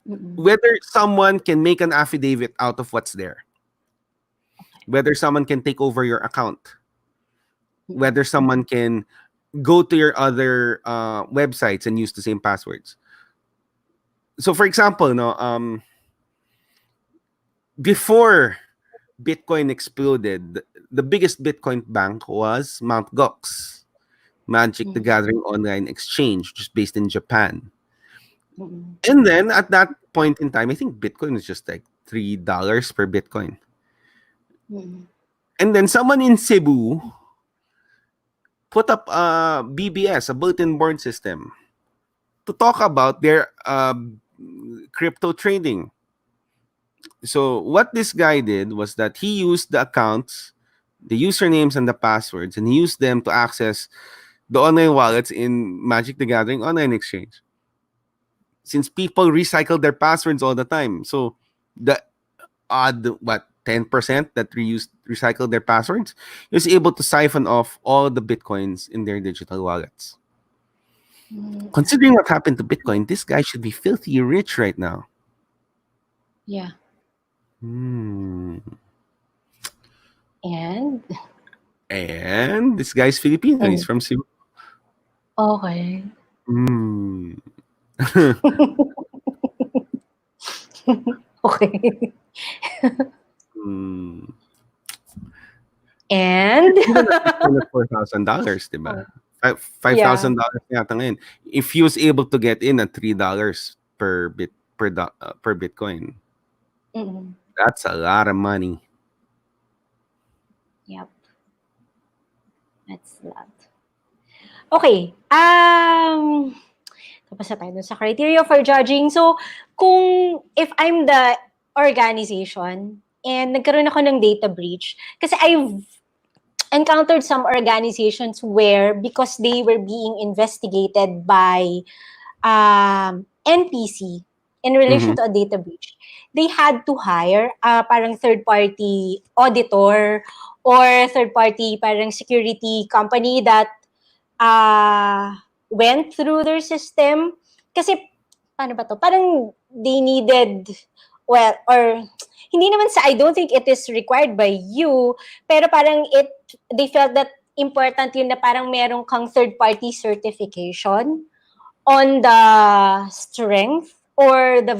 Whether someone can make an affidavit out of what's there. Whether someone can take over your account. Whether someone can go to your other websites and use the same passwords. So for example, before Bitcoin exploded, the biggest Bitcoin bank was Mt. Gox, Magic the Gathering Online Exchange, just based in Japan. And then at that point in time, I think Bitcoin was just like $3 per Bitcoin. And then someone in Cebu put up a BBS, a bulletin board system, to talk about their crypto trading. So what this guy did was that he used the accounts, the usernames and the passwords, and he used them to access the online wallets in Magic the Gathering Online Exchange. Since people recycle their passwords all the time, so the odd 10% that recycle their passwords, he was able to siphon off all the Bitcoins in their digital wallets. Considering what happened to Bitcoin, this guy should be filthy rich right now. Yeah. And And this guy's Filipino. He's from Cebu. Okay. Okay. And $4,000, diba? $5,000 yata ngayon. If he was able to get in at $3 per Bitcoin, that's a lot of money. Yep. That's a lot. Okay. Tapos na tayo dun sa criteria for judging. So, if I'm the organization and nagkaroon ako ng data breach, kasi I've encountered some organizations where because they were being investigated by NPC in relation Mhm. to a data breach, they had to hire parang third-party auditor or third-party parang security company that went through their system. Kasi, paano ba to? Parang they needed, well, or hindi naman sa, I don't think it is required by you, pero parang they felt that important yun na parang meron kang third-party certification on the strength or the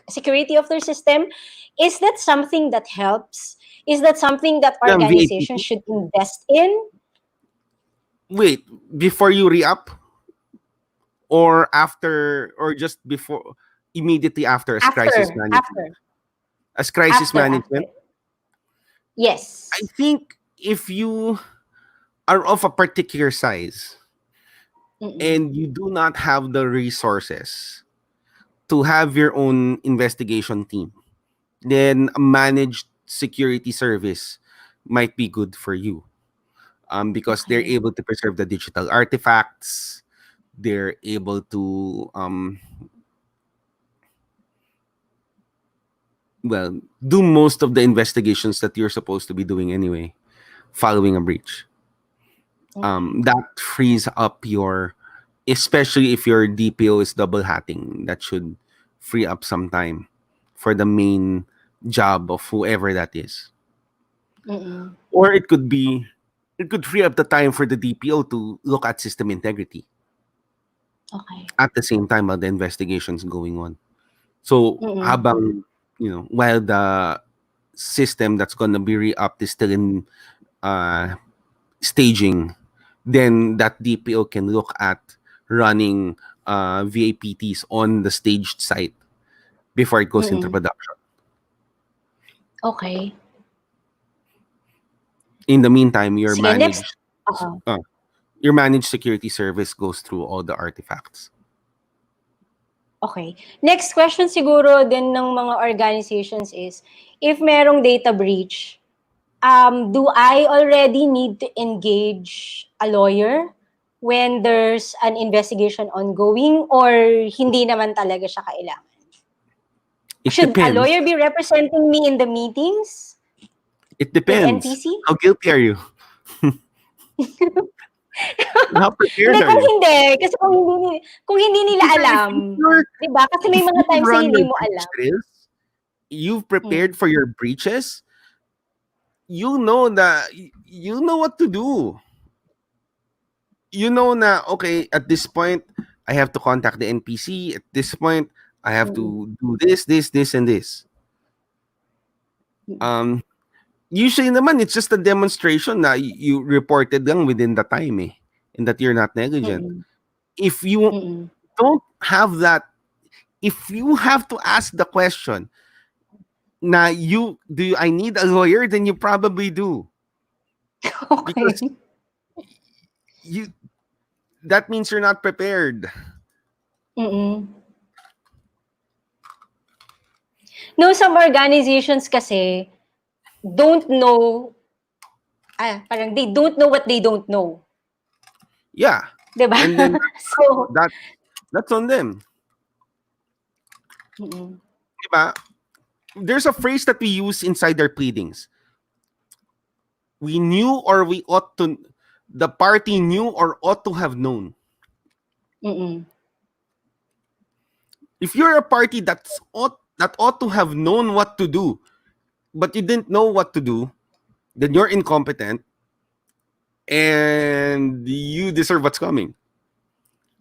security of their system. Is that something that helps? Is that something that Ng organizations VAPT? should invest in? Wait, before you re-up or after or just before, immediately after as crisis After, management? after, As crisis after. management, I Yes. think if you are of a particular size Mm-mm. and you do not have the resources to have your own investigation team, then a managed security service might be good for you. Because they're Okay. able to preserve the digital artifacts, they're able to well, do most of the investigations that you're supposed to be doing anyway following a breach. Okay. That frees up your, especially if your DPO is double hatting, that should free up some time for the main job of whoever that is. Mm-mm. Or it could free up the time for the DPO to look at system integrity Okay. at the same time while the investigation's going on. So Mm-mm. habang, while the system that's gonna be re-upped is still in uh, staging, then that DPO can look at running VAPTs on the staged site before it goes into Mm-mm. production. Okay. In the meantime, Sige, next. uh, your managed security service goes through all the artifacts. Okay. Next question siguro din ng mga organizations is, if merong data breach, do I already need to engage a lawyer when there's an investigation ongoing or hindi naman talaga siya kailangan? It Should a depends. lawyer be representing me in the meetings It with depends. NPC? How guilty are you? How Hindi, prepared are kung you? hindi, kasi kung hindi nila Even alam, di ba? Kasi may if mga you times na run hindi your mo breach alam. drills, you've Hmm. prepared for your breaches, you know that you know what to do. You know na, okay, at this point I have to contact the NPC. At this point I have Mm-mm. to do this, and this. Mm-mm. Um, Usually naman it's just a demonstration na you reported lang within the time and that you're not negligent. Mm-mm. If you Mm-mm. don't have that, if you have to ask the question na I need a lawyer, then you probably do, because Okay. you that means you're not prepared. Mm-mm. No, some organizations kasi don't know, parang they don't know what they don't know. Yeah, Diba? and then So, that that's on them. mm-mm. Diba? There's a phrase that we use inside our pleadings. We knew or we ought to, the party knew or ought to have known. Mm-mm. If you're a party that ought to have known what to do, but you didn't know what to do, then you're incompetent and you deserve what's coming.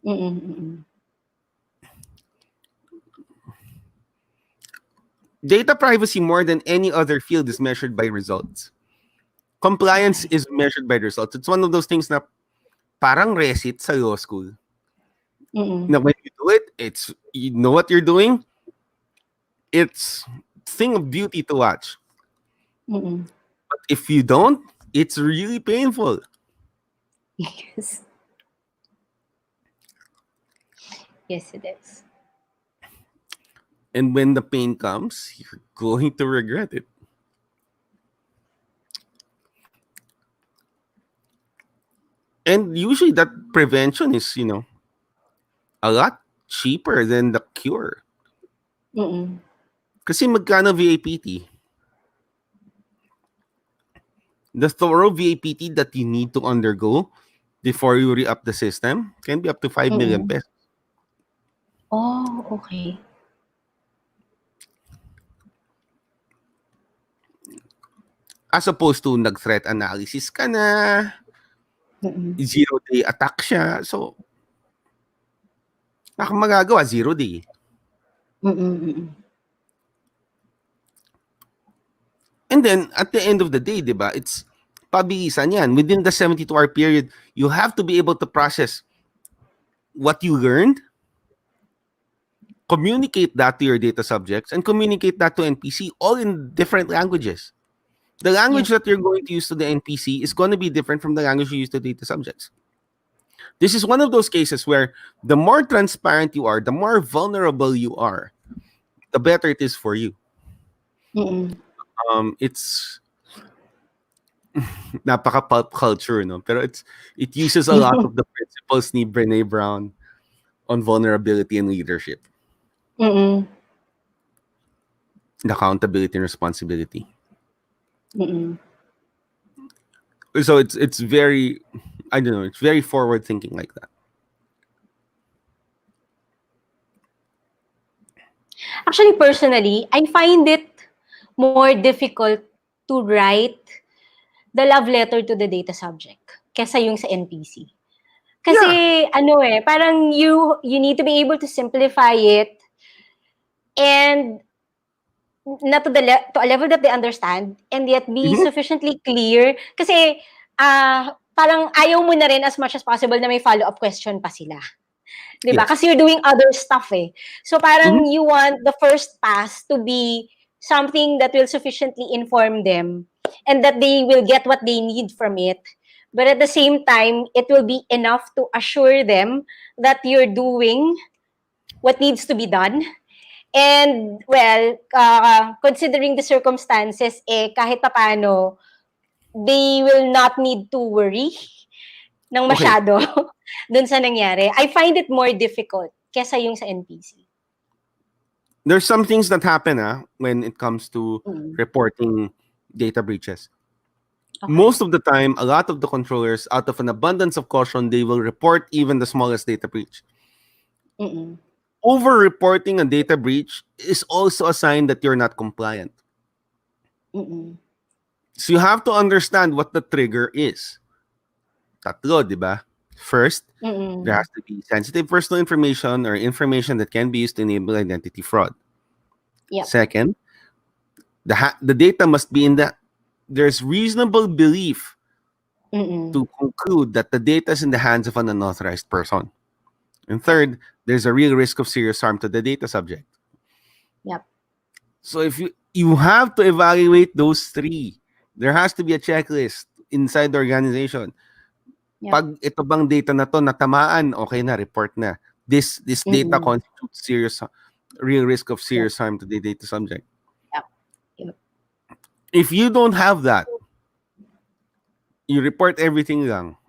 Mm-mm. Mm-mm. Data privacy, more than any other field, is measured by results. Compliance Okay. is measured by results. It's one of those things na parang recit sa law school. Mm-mm. Now, when you do it, you know what you're doing. It's thing of beauty to watch. Mm-mm. But if you don't, it's really painful. Yes. Yes, it is. And when the pain comes, you're going to regret it. And usually that prevention is, a lot cheaper than the cure. Mm-mm. Kasi magkano VAPT? The thorough VAPT that you need to undergo before you re-up the system can be up to 5 million Mm-mm. pesos. Oh, okay. As opposed to nag-threat analysis ka na, Mm-mm. zero-day attack siya. So, kang magagawa, zero-day. Mm-mm. Mm-mm. And then, at the end of the day, di ba, it's pabilisan yan. Within the 72-hour period, you have to be able to process what you learned, communicate that to your data subjects, and communicate that to NPC, all in different languages. The language Yep. that you're going to use to the NPC is going to be different from the language you use to data subjects. This is one of those cases where the more transparent you are, the more vulnerable you are, the better it is for you. Mm-mm. It's napaka pulp culture, no? Pero it uses a lot of the principles ni Brené Brown on vulnerability and leadership, Mm-mm. and accountability and responsibility. Mm-mm. So it's very, I don't know, it's very forward thinking like that. Actually, personally, I find it more difficult to write the love letter to the data subject kesa yung sa NPC. Yeah. Kasi ano parang you need to be able to simplify it and not to a level that they understand and yet be Mhm. sufficiently clear kasi parang ayaw mo na rin as much as possible na may follow-up question pa sila. 'Di ba? Yes. Kasi you're doing other stuff eh. So Mhm. parang you want the first pass to be something that will sufficiently inform them and that they will get what they need from it. But at the same time, it will be enough to assure them that you're doing what needs to be done. And well, considering the circumstances, kahit papaano, they will not need to worry ng Okay. masyado dun sa nangyari. I find it more difficult kesa yung sa NPC. There's some things that happen when it comes to Mm. reporting data breaches. Okay. Most of the time, a lot of the controllers, out of an abundance of caution, they will report even the smallest data breach. Mm-mm. Over-reporting a data breach is also a sign that you're not compliant. Mm-mm. So you have to understand what the trigger is. Tatlo, di ba? First, there Mm-mm. has to be sensitive personal information or information that can be used to enable identity fraud. Yep. Second, the data must be there's reasonable belief Mm-mm. to conclude that the data is in the hands of an unauthorized person. And third, there's a real risk of serious harm to the data subject. Yep. So if you have to evaluate those three, there has to be a checklist inside the organization. Yep. Pag ito bang data na to natamaan, okay na, report na. This data Mm-mm. constitutes real risk of Yep. serious harm to the data subject. Yep. Yep. If you don't have that, you report everything lang,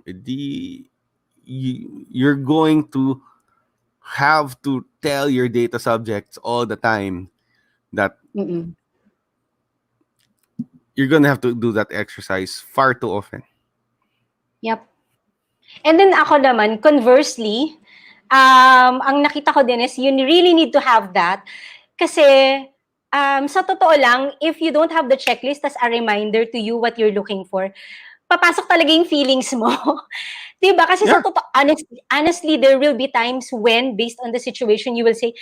you're going to have to tell your data subjects all the time that Mm-mm. you're gonna have to do that exercise far too often. Yep. And then ako naman, conversely, ang nakita ko din is you really need to have that. Kasi, sa totoo lang, if you don't have the checklist as a reminder to you what you're looking for, papasok talaga yung feelings mo. Diba? Kasi sa Yeah. totoo, honestly, there will be times when, based on the situation, you will say,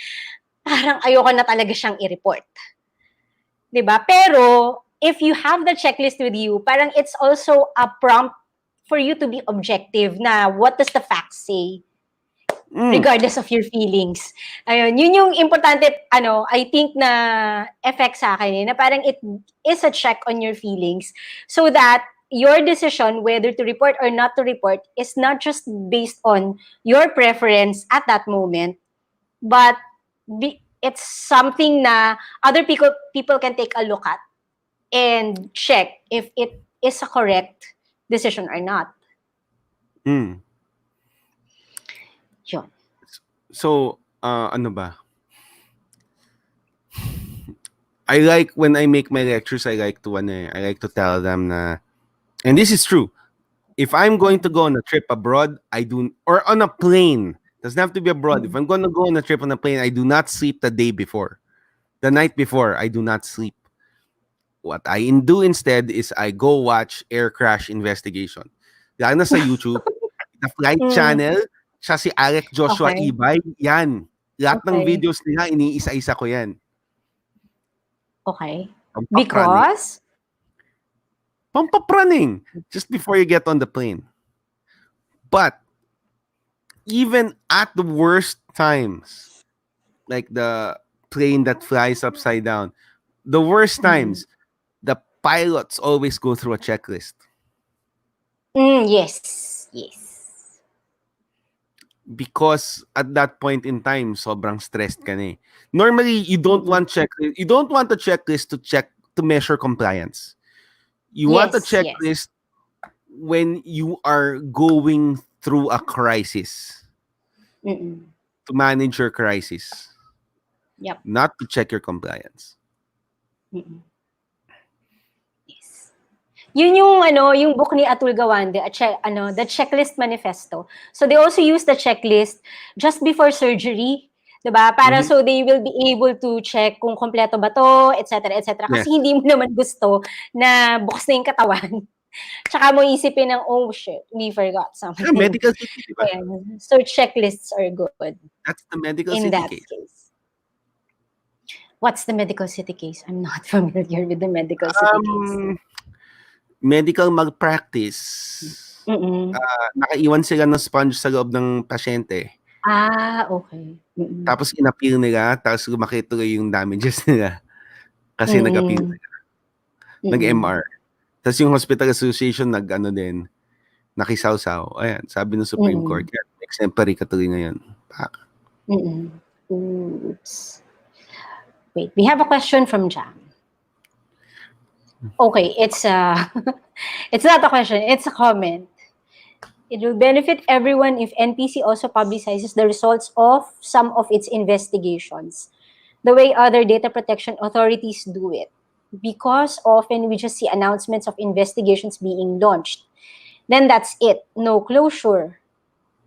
parang ayoko na talaga siyang i-report. Diba? Pero, if you have the checklist with you, parang it's also a prompt for you to be objective na what does the facts say regardless of your feelings. Ayun, yun yung importante, I think na effect sa akin na parang it is a check on your feelings so that your decision whether to report or not to report is not just based on your preference at that moment, but it's something na other people can take a look at and check if it is a correct decision or not. Mm. Yun. So, ano ba? I like when I make my lectures, I like to tell them na, and this is true. If I'm going to go on a trip abroad, or on a plane. Doesn't have to be abroad. If I'm going to go on a trip on a plane, I do not sleep the day before. The night before, I do not sleep. What I do instead is I go watch air crash investigation. Lalo na sa YouTube, the Flight Mm, Channel, siya si Alec Joshua okay. Ibay, yan. Lahat ng Okay. videos nila, iniisa-isa ko yan. Okay. Pampapraning. Because? Pampapraning. Just before you get on the plane. But, even at the worst times, like the plane that flies upside down, the worst times, the pilots always go through a checklist. Yes. Yes. Because at that point in time, sobrang stressed ka na eh. Normally, you don't want a checklist to measure compliance. You want a Yes. Yes. checklist when you are going through a crisis, Mm-mm. to manage your crisis, Yep. not to check your compliance. Mm-mm. Yes. Yun yung book ni Atul Gawande, the Checklist Manifesto. So they also use the checklist just before surgery, 'di ba? Para so they will be able to check kung kompleto ba 'to, etc., etc. Yes. Kasi hindi mo naman gusto na bukas na yung katawan. Tsaka mo isipin ng, oh shit, we forgot something. Yeah, medical city, di ba? Ayan. So checklists are good That's the medical in city that case. case. What's the medical city case? I'm not familiar with the medical city case. Medical malpractice. Nakaiwan sila ng sponge sa loob ng pasyente. Okay. Tapos in-appeal nila, tapos lumaki tuloy yung damages nila. Kasi nag-appeal nila. Nag-MR. Tapos yung Hospital Association nakisawsaw. Ayan, sabi ng Supreme Court, yan, exemplary ka tuloy ngayon. Oops. Wait, we have a question from Jam. Okay, it's it's not a question, it's a comment. It will benefit everyone if NPC also publicizes the results of some of its investigations, the way other data protection authorities do it. Because often we just see announcements of investigations being launched. Then that's it, no closure.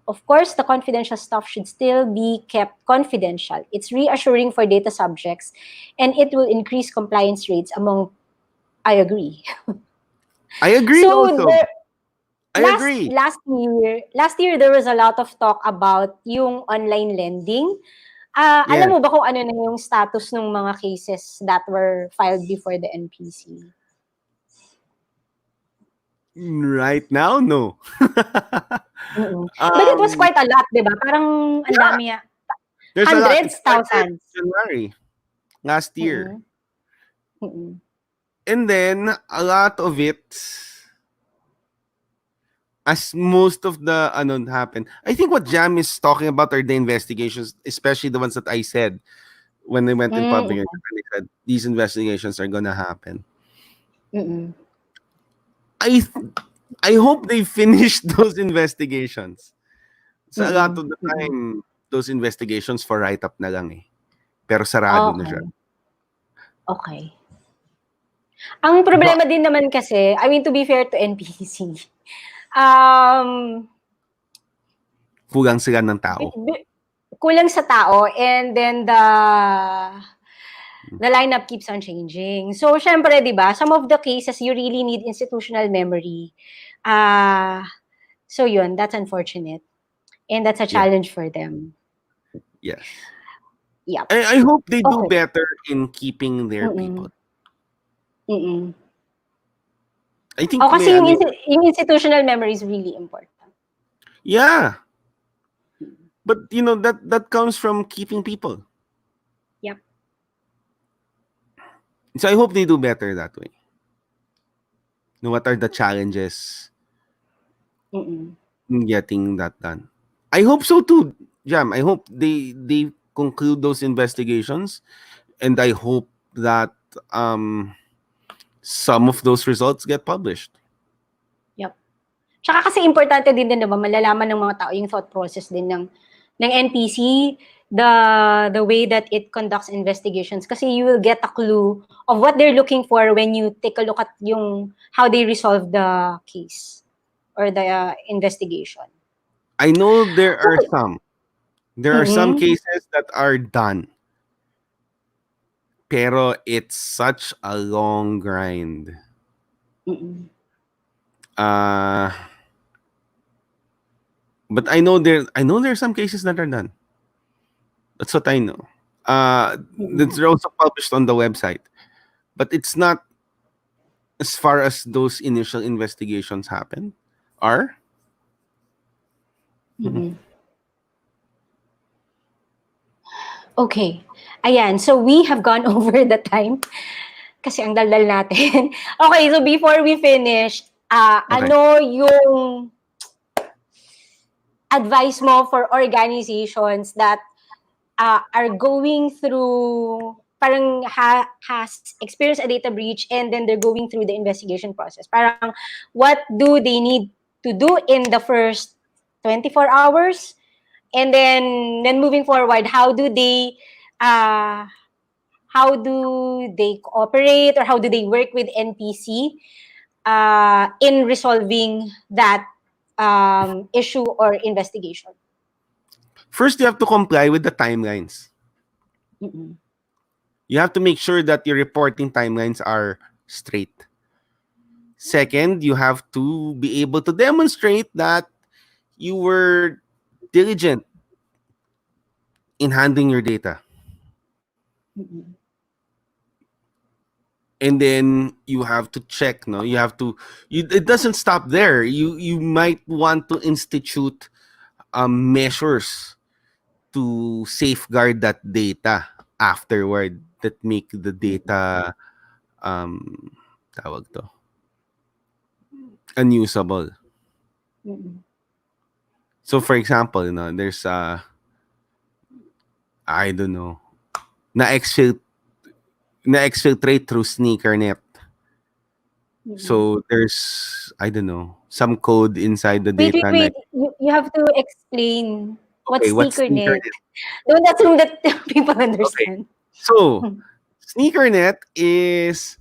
Of course, the confidential stuff should still be kept confidential. It's reassuring for data subjects, and it will increase compliance rates among. I agree. I agree So also. Agree. Last year there was a lot of talk about yung online lending. Alam mo ba kung ano na yung status ng mga cases that were filed before the NPC? Right now, no. But it was quite a lot, di ba? Parang ang dami. There's hundreds, a lot. thousands. January last year. Mm-mm. And then, a lot of it, as most of the happened. I think what Jam is talking about are the investigations, especially the ones that I said when they went in public. And they said these investigations are gonna happen. I hope they finish those investigations. So a lot of the time, those investigations for write-up na lang eh. Pero sarado na siya. Okay. Ang problema din naman kasi, I mean, to be fair to NPC, kulang sila ng tao. Kulang sa tao, and then the lineup keeps on changing. So, syempre, di ba, some of the cases, you really need institutional memory. So, yun, that's unfortunate. And that's a challenge for them. Yes. Yep. I hope they do better in keeping their people. I think kasi yung institutional memory is really important. Yeah. But, that comes from keeping people. Yep. So I hope they do better that way. What are the challenges Mm-mm. in getting that done? I hope so too, Jam. I hope they conclude those investigations, and I hope that some of those results get published. Yep. Tsaka kasi importante din 'di ba, malalaman ng mga tao yung thought process din ng NPC, the way that it conducts investigations kasi you will get a clue of what they're looking for when you take a look at yung how they resolve the case or the investigation. I know there are Okay. some. There are some Mm-mm. cases that are done, pero it's such a long grind. Mm-mm. Uh but I know there are some cases that are done. That's what I know. That's Mm-mm. also published on the website, but it's not as far as those initial investigations happen. Are Mm-mm. Okay. Ayan, so we have gone over the time kasi ang daldal natin. Okay, so before we finish, okay. ano yung advice mo for organizations that are going through parang has experienced a data breach and then they're going through the investigation process. Parang what do they need to do in the first 24 hours? And then moving forward, uh, how do they cooperate or how do they work with NPC in resolving that issue or investigation? First, you have to comply with the timelines. Mm-mm. You have to make sure that your reporting timelines are straight. Second, you have to be able to demonstrate that you were diligent in handling your data. Mm-mm. And then you have to check, no? It doesn't stop there. You might want to institute measures to safeguard that data afterward that make the data um tawag to unusable. Mm-mm. So for example, there's I don't know, na exfil na exfiltrate through sneakernet. Mm-mm. So there's, I don't know, some code inside the Wait, wait, data na wait. You have to explain okay, what's what's sneakernet. sneakernet? Don't assume that people Okay. understand. So sneakernet is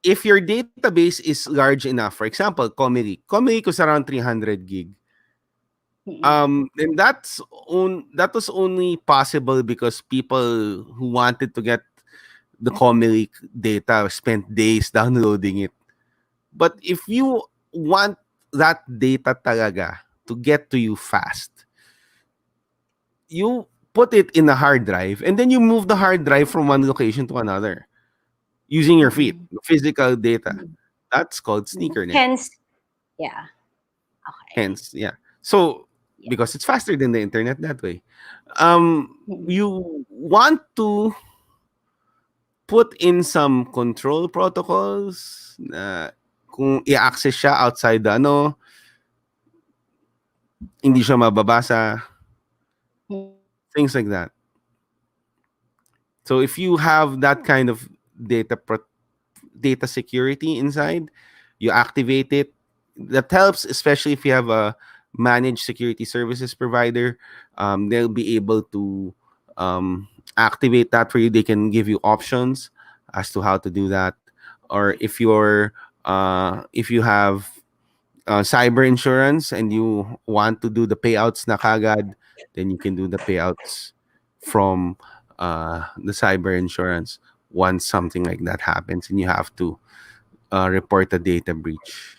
if your database is large enough. For example, Comic was around 300 gig. Mm-mm. And that was only possible because people who wanted to get the Comic data spent days downloading it. But if you want that data talaga to get to you fast, you put it in a hard drive and then you move the hard drive from one location to another using your feet, Mm-mm. physical data. Mm-mm. That's called Mm-mm. sneakernet. Hence, yeah. Okay. Hence, yeah. So Yeah. because it's faster than the internet that way. Mm-mm. You want to put in some control protocols na kung i-access siya outside the hindi siya mababasa, things like that. So if you have that kind of data security inside, you activate it. That helps, especially if you have a managed security services provider. They'll be able to activate that for you. They can give you options as to how to do that. Or if you have cyber insurance and you want to do the payouts na kagad, then you can do the payouts from the cyber insurance once something like that happens and you have to report a data breach.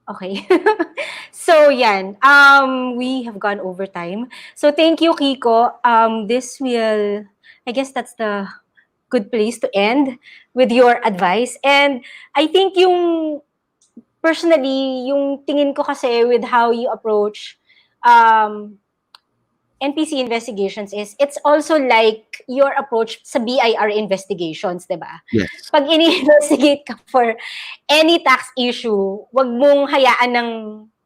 Okay. So, yan. We have gone over time. So, thank you, Kiko. I guess that's the good place to end with your advice. And I think personally, yung tingin ko kasi with how you approach um, NPC investigations is, it's also like your approach sa BIR investigations, di ba? Yes. Pag ini-investigate ka for any tax issue, wag mong hayaan ng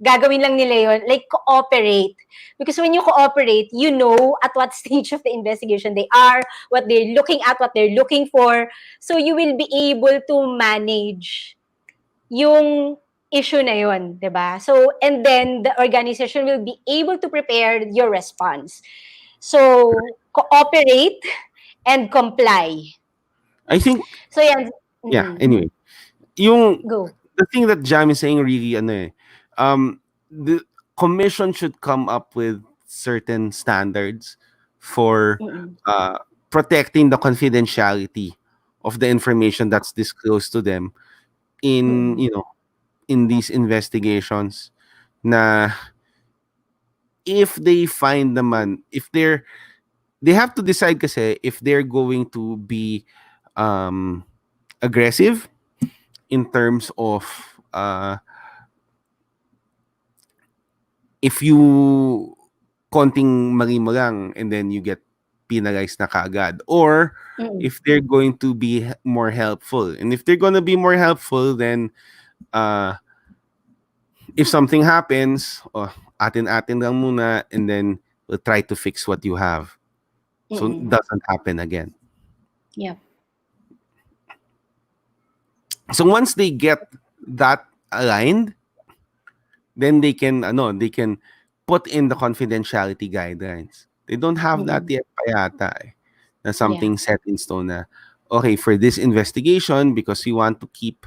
gagawin lang nila yon, like cooperate. Because when you cooperate, you know at what stage of the investigation they are, what they're looking at, what they're looking for. So you will be able to manage yung issue na yun, di ba? So, and then the organization will be able to prepare your response. So, cooperate and comply. I think, So, yan. yeah, anyway. Go. The thing that Jam is saying really, the commission should come up with certain standards for protecting the confidentiality of the information that's disclosed to them in, in these investigations. Na if they find naman, they have to decide kasi if they're going to be aggressive in terms of if you konting mali mo lang and then you get penalized na kaagad, or if they're going to be more helpful. And if they're going to be more helpful, then if something happens, atin-atin lang muna, and then we'll try to fix what you have. So it doesn't happen again. Yeah. So once they get that aligned, then they can put in the confidentiality guidelines. They don't have that yet pa yata eh, na something set in stone na, okay, for this investigation, because we want to keep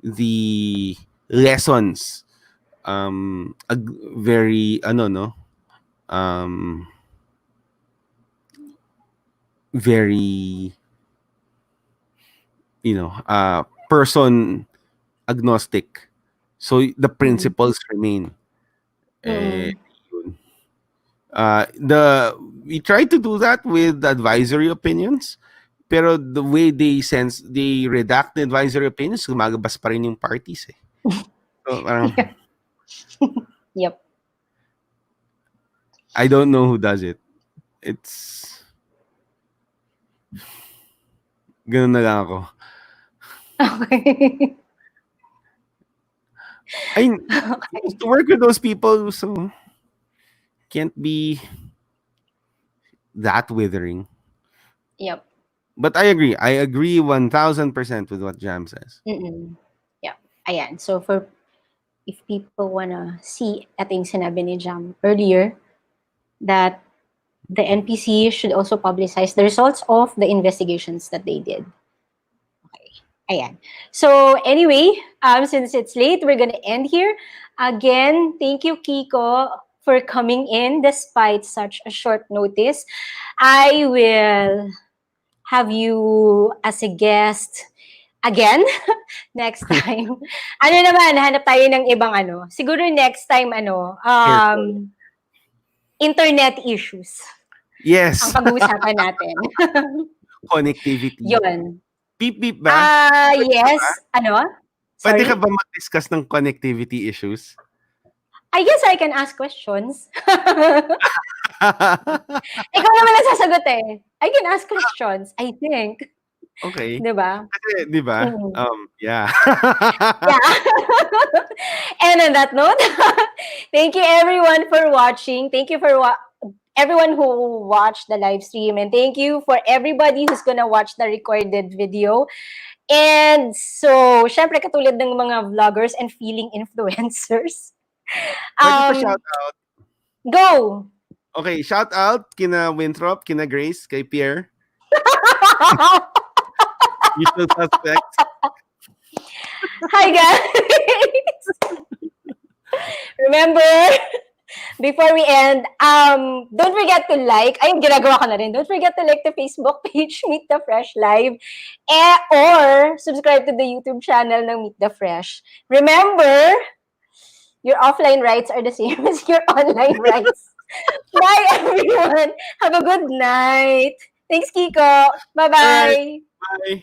the lessons very very person agnostic. So the principles remain. We try to do that with advisory opinions, pero the way they redact the advisory opinions, lumagabas pa rin yung parties eh. So, yep. I don't know who does it. It's ganun na lang ako. Okay. To work with those people, so can't be that withering. Yep. But I agree 1000% with what Jam says. Yeah. Ayan. So if people wanna see ating sinabi ni Jam earlier, that the NPC should also publicize the results of the investigations that they did. Okay. Ayan. So anyway, since it's late, we're gonna end here. Again, thank you, Kiko, for coming in despite such a short notice. I will have you as a guest again next time. Hanap tayo ng ibang Siguro next time internet issues. Yes. Ang pag-uusapan natin. Connectivity. Yun. Beep ba? Yes. Sorry? Pwede ka ba mag-discuss ng connectivity issues? I guess I can ask questions. Ikaw naman ang sasagot eh. I can ask questions, I think. Okay. Diba? Kasi, diba? Yeah. Yeah. And on that note, thank you everyone for watching. Thank you for everyone who watched the live stream. And thank you for everybody who's gonna watch the recorded video. And so, syempre katulad ng mga vloggers and feeling influencers. Pwede pa shout out. Go! Okay, shout out kina Winthrop, kina Grace, kay Pierre. Usual suspects. Hi guys! Remember, before we end, don't forget to like, ginagawa ko na rin, don't forget to like the Facebook page, Meet the Fresh Live, or subscribe to the YouTube channel ng Meet the Fresh. Remember, your offline rights are the same as your online rights. Bye, everyone. Have a good night. Thanks, Kiko. Bye-bye. Bye.